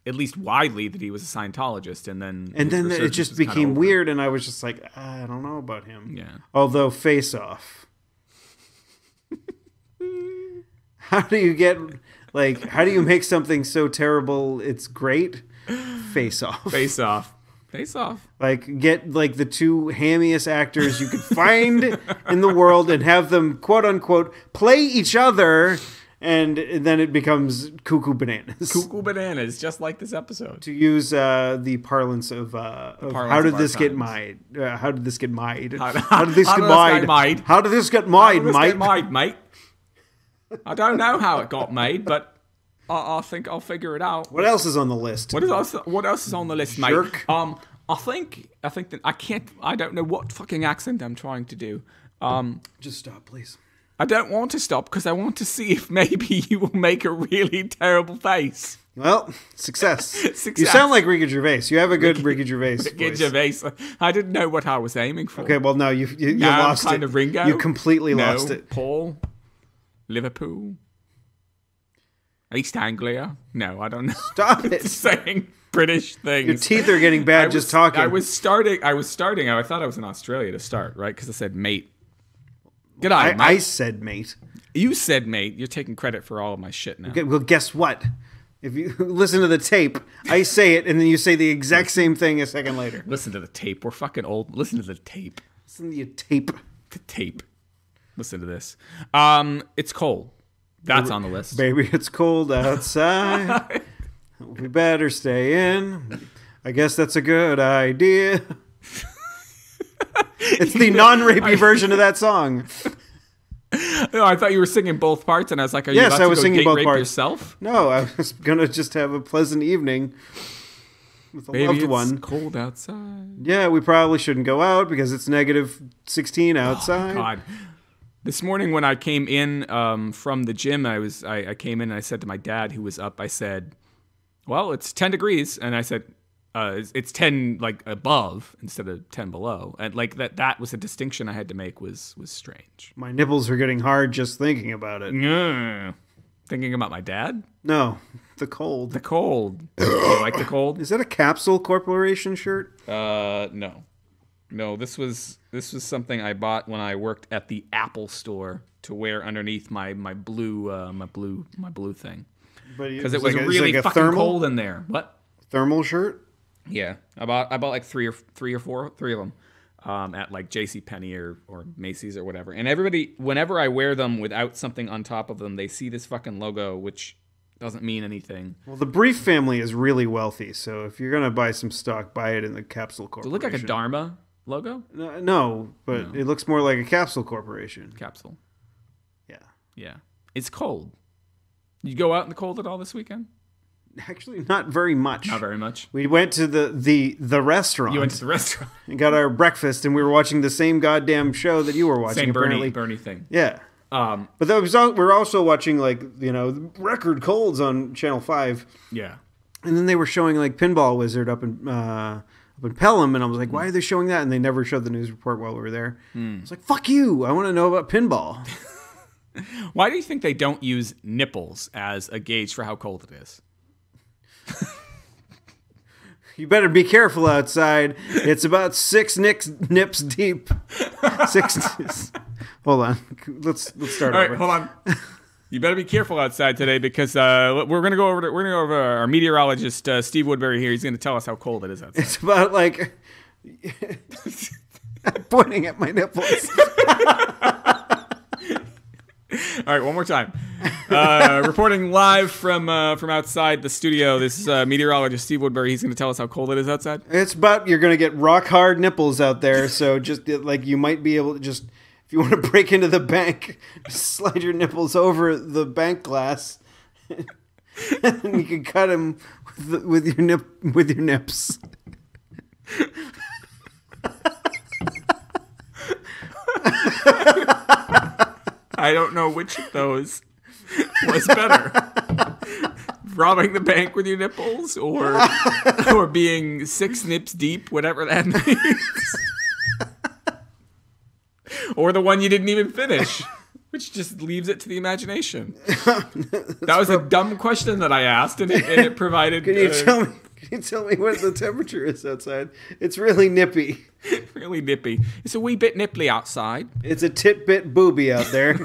at least widely that he was a Scientologist, and then it just became weird, and I was just like, I don't know about him. Yeah. Although Face Off. How do you make something so terrible it's great? Face Off. Face Off. Face Off. Like, get like the two hammiest actors you could find in the world and have them, quote unquote, play each other, and then it becomes cuckoo bananas. Cuckoo bananas, just like this episode. To use the parlance of how did this get made? How did this get made? How did this get made? How did this get made, mate? I don't know how it got made, but I think I'll figure it out. What else is on the list? What else is on the list, mate? Jerk. I think that I don't know what fucking accent I'm trying to do. Just stop, please. I don't want to stop because I want to see if maybe you will make a really terrible face. Well, success. You sound like Ricky Gervais. You have a good Ricky Gervais voice. Ricky Gervais. I didn't know what I was aiming for. Okay, well, no, you lost kind it. Of Ringo. You completely lost it. Paul. Liverpool. East Anglia. No, I don't know. Stop it. Saying British things. Your teeth are getting bad just talking. I was starting. I thought I was in Australia to start, right? Because I said mate. G'day, mate. I said mate. You said mate. You're taking credit for all of my shit now. Okay, well, guess what? If you listen to the tape, I say it, and then you say the exact same thing a second later. Listen to the tape. We're fucking old. Listen to the tape. Listen to your tape. The tape. Listen to this. It's cold. That's on the list. Baby, it's cold outside. We better stay in. I guess that's a good idea. It's the non-rapey version of that song. No, I thought you were singing both parts, and I was like, "Are you about to go date rape yourself?" No, I was gonna just have a pleasant evening with a loved one. It's cold outside. Yeah, we probably shouldn't go out because it's -16 outside. Oh, God. This morning when I came in from the gym, I came in and I said to my dad, who was up, I said, "Well, it's 10 degrees," and I said, "It's 10 like above instead of 10 below," and like that was a distinction I had to make was strange. My nipples are getting hard just thinking about it. Thinking about my dad? No, the cold. The cold. You like the cold? Is that a Capsule Corporation shirt? No, this was something I bought when I worked at the Apple store to wear underneath my blue thing. Because it was really fucking cold in there. What? Thermal shirt? Yeah, I bought like three of them at like JCPenney or Macy's or whatever. And everybody, whenever I wear them without something on top of them, they see this fucking logo, which doesn't mean anything. Well, the Brief family is really wealthy, so if you're gonna buy some stock, buy it in the Capsule Corporation. Does it look like a Dharma logo? No, but it looks more like a Capsule Corporation. Capsule. Yeah. Yeah. It's cold. You go out in the cold at all this weekend? Actually, not very much. Not very much. We went to the restaurant. You went to the restaurant and got our breakfast, and we were watching the same goddamn show that you were watching. Same apparently. Bernie thing. Yeah. But that was we're also watching Record Colds on Channel 5. Yeah. And then they were showing Pinball Wizard up in Pelham, and I was like, why are they showing that? And they never showed the news report while we were there. I was like, fuck you! I want to know about pinball. Why do you think they don't use nipples as a gauge for how cold it is? You better be careful outside. It's about 6 nips deep. Hold on. Let's start All over. right, hold on. You better be careful outside today because we're gonna go over our meteorologist Steve Woodbury here. He's gonna tell us how cold it is outside. It's about pointing at my nipples. All right, one more time. Reporting live from outside the studio. This is meteorologist Steve Woodbury. He's going to tell us how cold it is outside. It's about you're going to get rock hard nipples out there. So just you might be able to just, if you want to break into the bank, slide your nipples over the bank glass, and you can cut them with your nips. I don't know which of those was better. Robbing the bank with your nipples or being 6 nips deep, whatever that means. Or the one you didn't even finish, which just leaves it to the imagination. That was a dumb question that I asked, and it provided... Can you tell me what the temperature is outside? It's really nippy. Really nippy. It's a wee bit nipply outside. It's a tit-bit booby out there.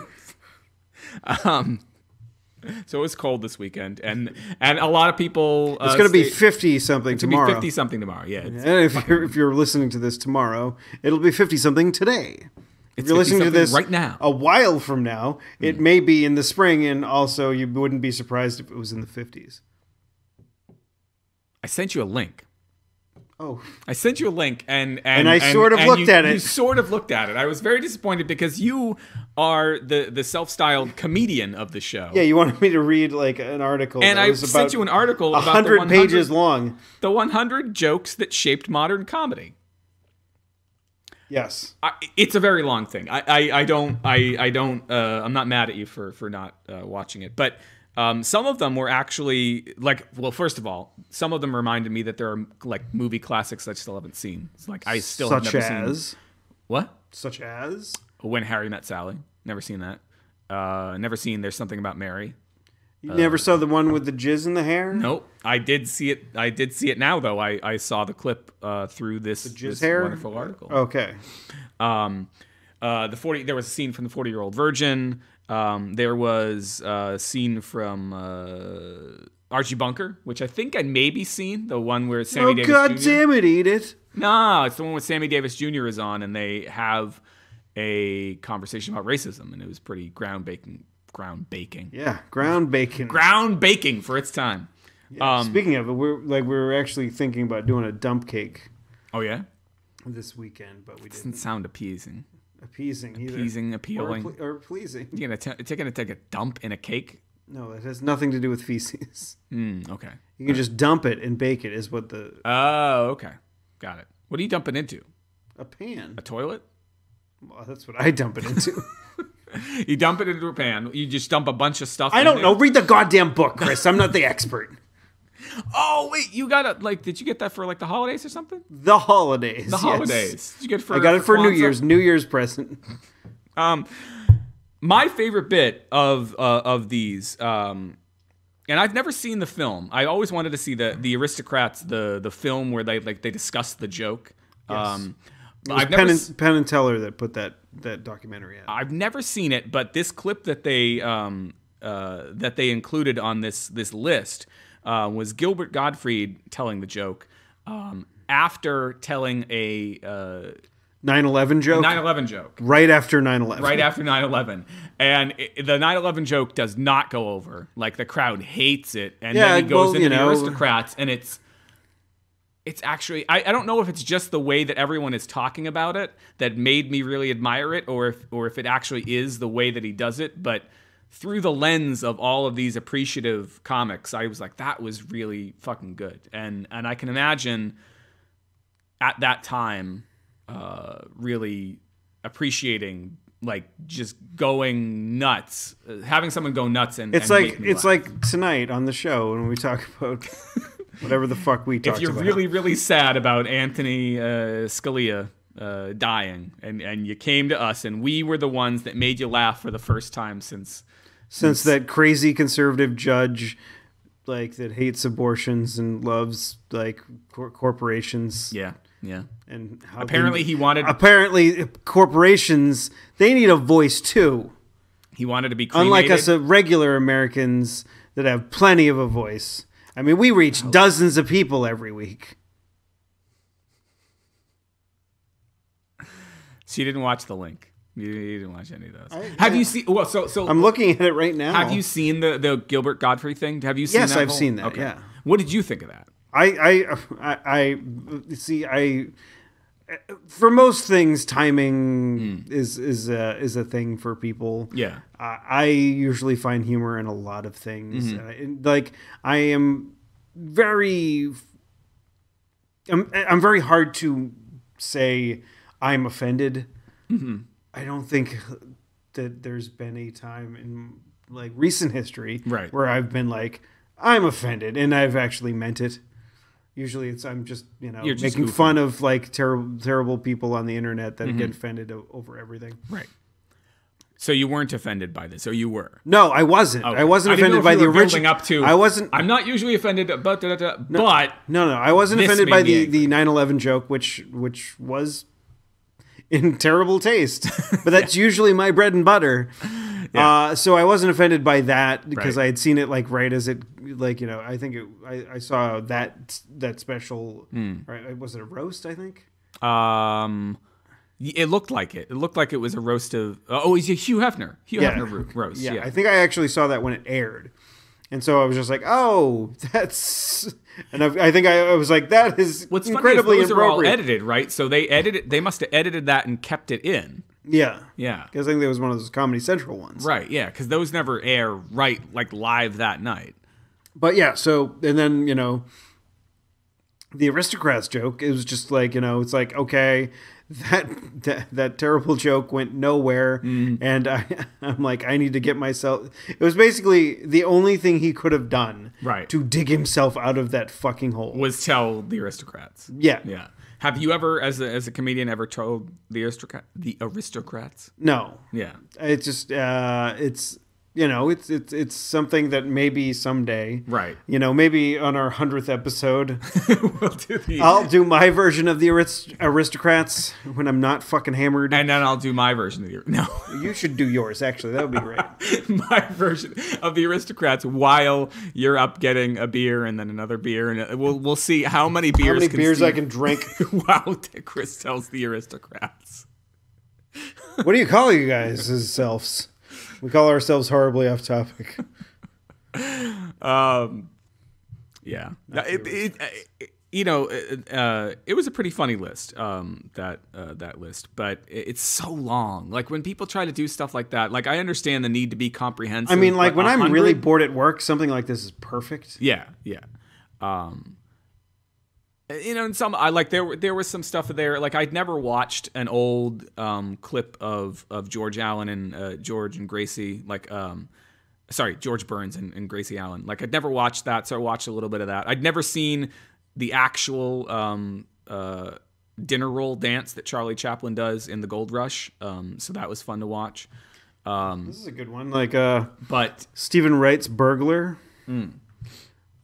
So it was cold this weekend, and a lot of people... it's going to be 50-something tomorrow. It's going to be 50-something tomorrow, yeah. And if you're listening to this tomorrow, it'll be 50-something today. If you're listening to this right now, a while from now, it may be in the spring, and also you wouldn't be surprised if it was in the 50s. I sent you a link. Oh. I sent you a link, and I sort of looked at it. You sort of looked at it. I was very disappointed because you are the self-styled comedian of the show. Yeah, you wanted me to read an article. And I sent you an article about 100 pages long. The 100 jokes that shaped modern comedy. Yes. It's a very long thing. I'm not mad at you for not watching it, but some of them were actually first of all, some of them reminded me that there are movie classics that I still haven't seen. It's I still have never seen. What? Such as? When Harry Met Sally. Never seen that. Never seen There's Something About Mary. You never saw the one with the jizz in the hair? Nope. I did see it now, though. I saw the clip through this wonderful article. Okay. There was a scene from The 40-Year-Old Virgin. There was a scene from Archie Bunker, which I think I'd maybe seen. The one where Sammy Davis Jr. Oh, God damn it, Edith. No, it's the one where Sammy Davis Jr. is on, and they have a conversation about racism, and it was pretty groundbreaking. Yeah, groundbreaking. Groundbreaking for its time. Yeah, speaking of it, we're actually thinking about doing a dump cake. Oh yeah, this weekend, but we didn't. Doesn't sound appeasing. Appeasing, appealing, or pleasing. You're gonna take a dump in a cake? No, it has nothing to do with feces. Okay. You can just dump it and bake it. Is what the. Oh, okay, got it. What do you dump it into? A pan. A toilet? Well, that's what I dump it into. You dump it into a pan. You just dump a bunch of stuff. I don't know. Read the goddamn book, Chris. I'm not the expert. Oh wait, you got it. Did you get that for the holidays or something? The holidays. The holidays. Yes. Did you get it for? I got it for New Year's present. My favorite bit of these, and I've never seen the film. I always wanted to see the Aristocrats, the film where they discuss the joke. Yes. It was Penn and Teller that put that documentary out. I've never seen it, but this clip that they included on this list was Gilbert Gottfried telling the joke after telling a 9/11 joke? 9/11 joke. Right after 9/11. Right after 9/11. And the 9/11 joke does not go over. The crowd hates it. And then he goes into the Aristocrats, and it's actually, I don't know if it's just the way that everyone is talking about it that made me really admire it, or if it actually is the way that he does it, but through the lens of all of these appreciative comics, I was like, that was really fucking good. And I can imagine at that time, really appreciating, like, just going nuts, having someone go nuts. And it's like tonight on the show when we talk about whatever the fuck we talked about. If you're really, really sad about Anthony Scalia dying, and you came to us, and we were the ones that made you laugh for the first time since that crazy conservative judge, like, that hates abortions and loves, like, corporations. Yeah. And how apparently corporations, they need a voice too. He wanted to be cremated. Unlike us regular Americans that have plenty of a voice. I mean, we reach dozens of people every week. So you didn't watch The Link. You didn't watch any of those. Have you seen? Well, so I'm looking at it right now. Have you seen the Gilbert Godfrey thing? Have you seen? Yes, that I've seen that. Okay. Yeah. What did you think of that? I see. For most things, timing is a thing for people. Yeah. I usually find humor in a lot of things. I am very. I'm very hard to say I'm offended. Mm-hmm. I don't think that there's been a time in, like, recent history where I've been like, I'm offended, and I've actually meant it. Usually I'm just, making fun of, like, terrible people on the internet that get offended over everything. Right. So you weren't offended by this, or you were? No, I wasn't. Okay. I wasn't offended by the original. Up to, I wasn't. I'm not usually offended, but no, I wasn't offended by the 9/11 joke, which was in terrible taste, but that's usually my bread and butter. Yeah. So I wasn't offended by that because I had seen it, like, right as it, like, I think I saw that special. Right? Was it a roast? I think. It looked like it. It looked like it was a roast of. It's a Hugh Hefner. Hefner roast. Yeah, I think I actually saw that when it aired, and so I was just like, "Oh, that's." And I think I was like, "That is what's incredibly funny is those inappropriate." Are all edited, right? So they must have edited that and kept it in. Yeah. Yeah. Because I think there was one of those Comedy Central ones. Right. Yeah. Because those never air like live that night. But yeah. So and then the Aristocrats joke. It was just like it's like, okay. That terrible joke went nowhere, and I'm like, I need to get myself. It was basically the only thing he could have done, to dig himself out of that fucking hole. Was tell the Aristocrats. Yeah. Have you ever, as a comedian, ever told the Aristocrats? No. Yeah. It's just it's something that maybe someday, right? Maybe on our 100th episode, we'll I'll do my version of the Aristocrats when I'm not fucking hammered, and then I'll do my version of the. No, you should do yours. Actually, that would be great. My version of the Aristocrats while you're up getting a beer and then another beer, and we'll see how many beers I can drink. Wow, Chris tells the Aristocrats. What do you call you guys as selves? We call ourselves horribly off topic. Yeah. It was a pretty funny list, that list, but it's so long. Like, when people try to do stuff like that, like, I understand the need to be comprehensive. I mean, like, when I'm really bored at work, something like this is perfect. Yeah. And there was some stuff there. Like, I'd never watched an old clip of George Allen and George and Gracie, George Burns and Gracie Allen. Like, I'd never watched that, so I watched a little bit of that. I'd never seen the actual dinner roll dance that Charlie Chaplin does in The Gold Rush, so that was fun to watch. This is a good one. But Stephen Wright's Burglar.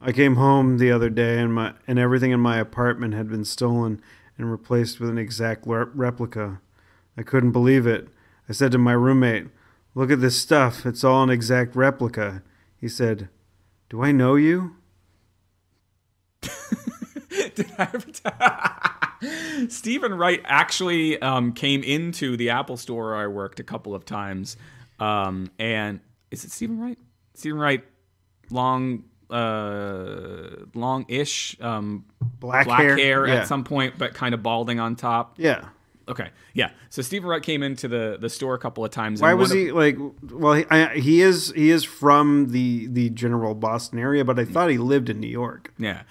I came home the other day and everything in my apartment had been stolen and replaced with an exact replica. I couldn't believe it. I said to my roommate, "Look at this stuff. It's all an exact replica." He said, "Do I know you?" Stephen Wright actually came into the Apple store where I worked a couple of times. And is it Stephen Wright? Stephen Wright, longish, black hair yeah. at some point, but kind of balding on top. Yeah. Okay, yeah. So Stephen Wright came into the store a couple of times. Why was he like? Well, he is from the general Boston area, but I thought he lived in New York. Yeah,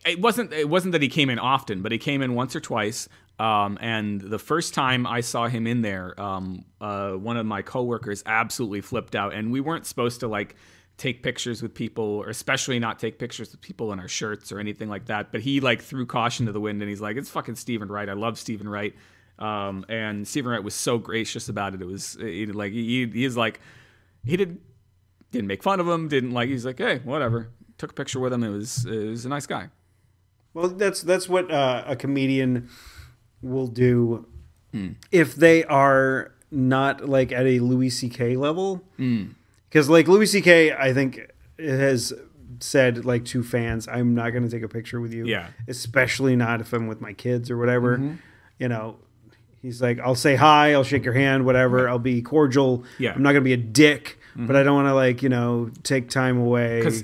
it wasn't that he came in often, but he came in once or twice. And the first time I saw him in there, one of my coworkers absolutely flipped out, and we weren't supposed to like take pictures with people, or especially not take pictures with people in our shirts or anything like that. But he like threw caution to the wind, and he's like, "It's fucking Stephen Wright. I love Stephen Wright." And Stephen Wright was so gracious about it. It was didn't make fun of him. He's like, "Hey, whatever." Took a picture with him. It was a nice guy. Well, that's what a comedian will do if they are not like at a Louis C.K. level. Because like Louis C.K., I think has said like to fans, "I'm not going to take a picture with you." Yeah. Especially not if I'm with my kids or whatever. You know, he's like, "I'll say hi, I'll shake your hand, whatever. I'll be cordial. Yeah. I'm not going to be a dick, but I don't want to like, take time away from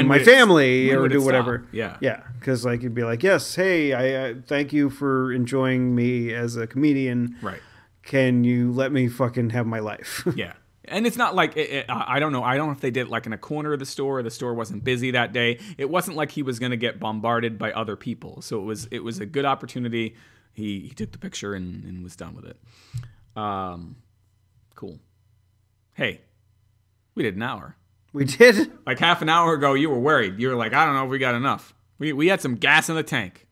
my family or do whatever." Stop? Yeah. Yeah. Because like you'd be like, "Yes, hey, I thank you for enjoying me as a comedian. Right. Can you let me fucking have my life?" Yeah. And it's not like, I don't know. I don't know if they did it like in a corner of the store. The store wasn't busy that day. It wasn't like he was going to get bombarded by other people. So it was a good opportunity. He took the picture and was done with it. Cool. Hey, we did an hour. We did? Like half an hour ago, you were worried. You were like, I don't know if we got enough. We had some gas in the tank.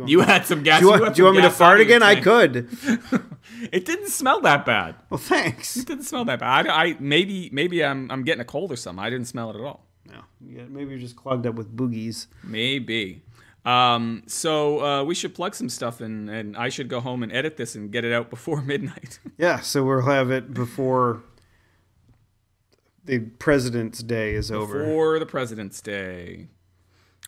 You had some gas. Do you want me to fart again? I could. It didn't smell that bad. Well, thanks. It didn't smell that bad. Maybe I'm getting a cold or something. I didn't smell it at all. No, maybe you're just clogged up with boogies. Maybe. So we should plug some stuff, and I should go home and edit this and get it out before midnight. Yeah, so we'll have it before the President's Day is over. Before the President's Day.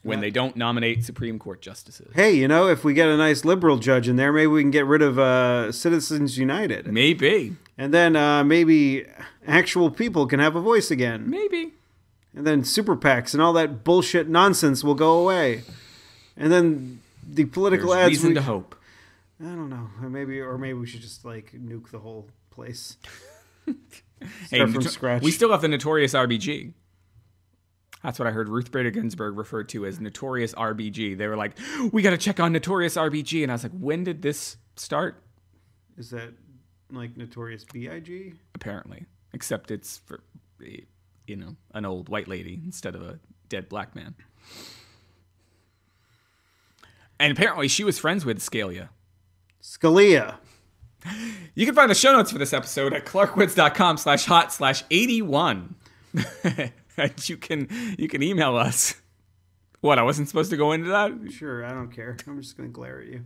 When they don't nominate Supreme Court justices. Hey, if we get a nice liberal judge in there, maybe we can get rid of Citizens United. Maybe. And then maybe actual people can have a voice again. Maybe. And then super PACs and all that bullshit nonsense will go away. And then the political There's ads... reason to hope. I don't know. Maybe we should just like nuke the whole place. Start from scratch. We still have the Notorious RBG. That's what I heard Ruth Bader Ginsburg referred to as Notorious RBG. They were like, "We got to check on Notorious RBG." And I was like, when did this start? Is that like Notorious B.I.G.? Apparently. Except it's for, an old white lady instead of a dead black man. And apparently she was friends with Scalia. Scalia. You can find the show notes for this episode at clarkwoods.com/hot/81. And you can email us. What, I wasn't supposed to go into that? Sure, I don't care. I'm just going to glare at you.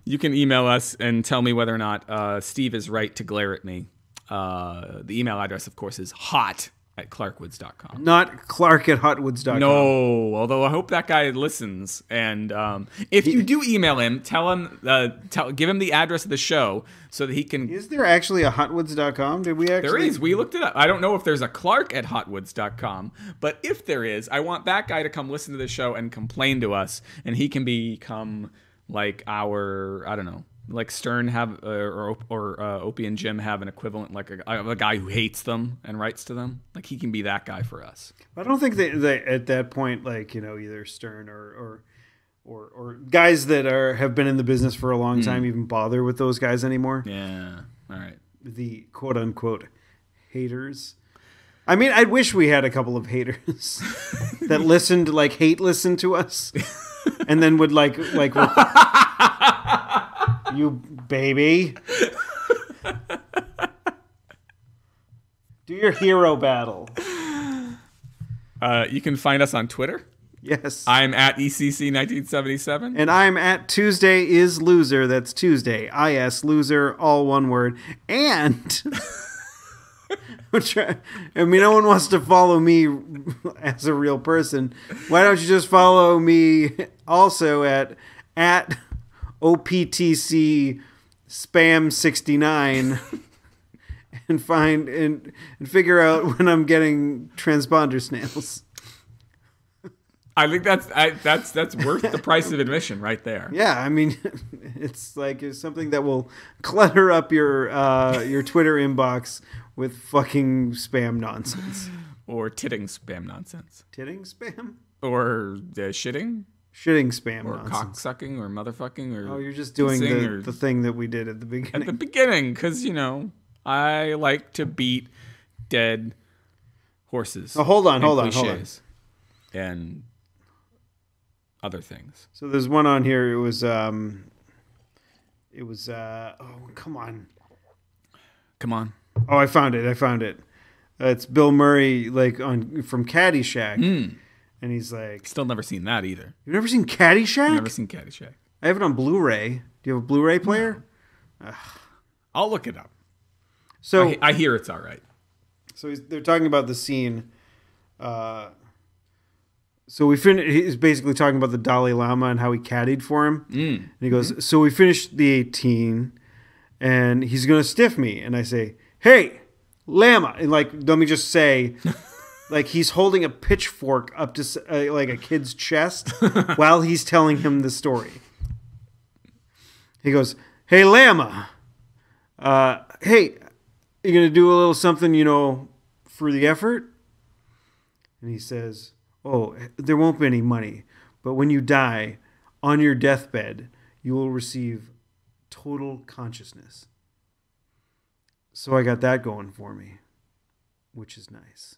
You can email us and tell me whether or not Steve is right to glare at me. The email address, of course, is hot@clarkwoods.com. Not clark@hotwoods.com. No, although I hope that guy listens. And if you do email him, tell him, give him the address of the show so that he can... Is there actually a hotwoods.com? Did we actually... There is. We looked it up. I don't know if there's a Clark@hotwoods.com, but if there is, I want that guy to come listen to the show and complain to us, and he can become like our, I don't know, like Stern have or Opie and Jim have an equivalent, like a guy who hates them and writes to them. Like he can be that guy for us. I don't think they at that point, like either Stern or guys that have been in the business for a long time even bother with those guys anymore. Yeah. All right. The quote unquote haters. I mean, I wish we had a couple of haters that listened, like hate listened to us, and then would like you baby. Do your hero battle. You can find us on Twitter. Yes. I'm at ECC1977. And I'm at Tuesday is Loser. That's Tuesday. IS Loser, all one word. And no one wants to follow me as a real person. Why don't you just follow me also at OPTC Spam 69 and find and figure out when I'm getting transponder snails. I think that's worth the price of admission right there. Yeah, I mean, it's something that will clutter up your Twitter inbox with fucking spam nonsense. Or titting spam nonsense. Titting spam? Or shitting? Shitting spam or nonsense. Cocksucking or motherfucking or you're just doing the thing that we did at the beginning. At the beginning, because, I like to beat dead horses. Oh, hold on. And other things. So there's one on here. It was come on. Come on. Oh, I found it. It's Bill Murray, from Caddyshack. And he's like... Still never seen that either. You've never seen Caddyshack? I've never seen Caddyshack. I have it on Blu-ray. Do you have a Blu-ray player? No. I'll look it up. So I hear it's all right. So they're talking about the scene. So he's basically talking about the Dalai Lama and how he caddied for him. And he goes, so we finished the 18, and he's going to stiff me. And I say, hey, Lama. And let me just say... he's holding a pitchfork up to a kid's chest while he's telling him the story. He goes, hey, Lama. Hey, you going to do a little something, for the effort? And he says, oh, there won't be any money. But when you die, on your deathbed, you will receive total consciousness. So I got that going for me, which is nice.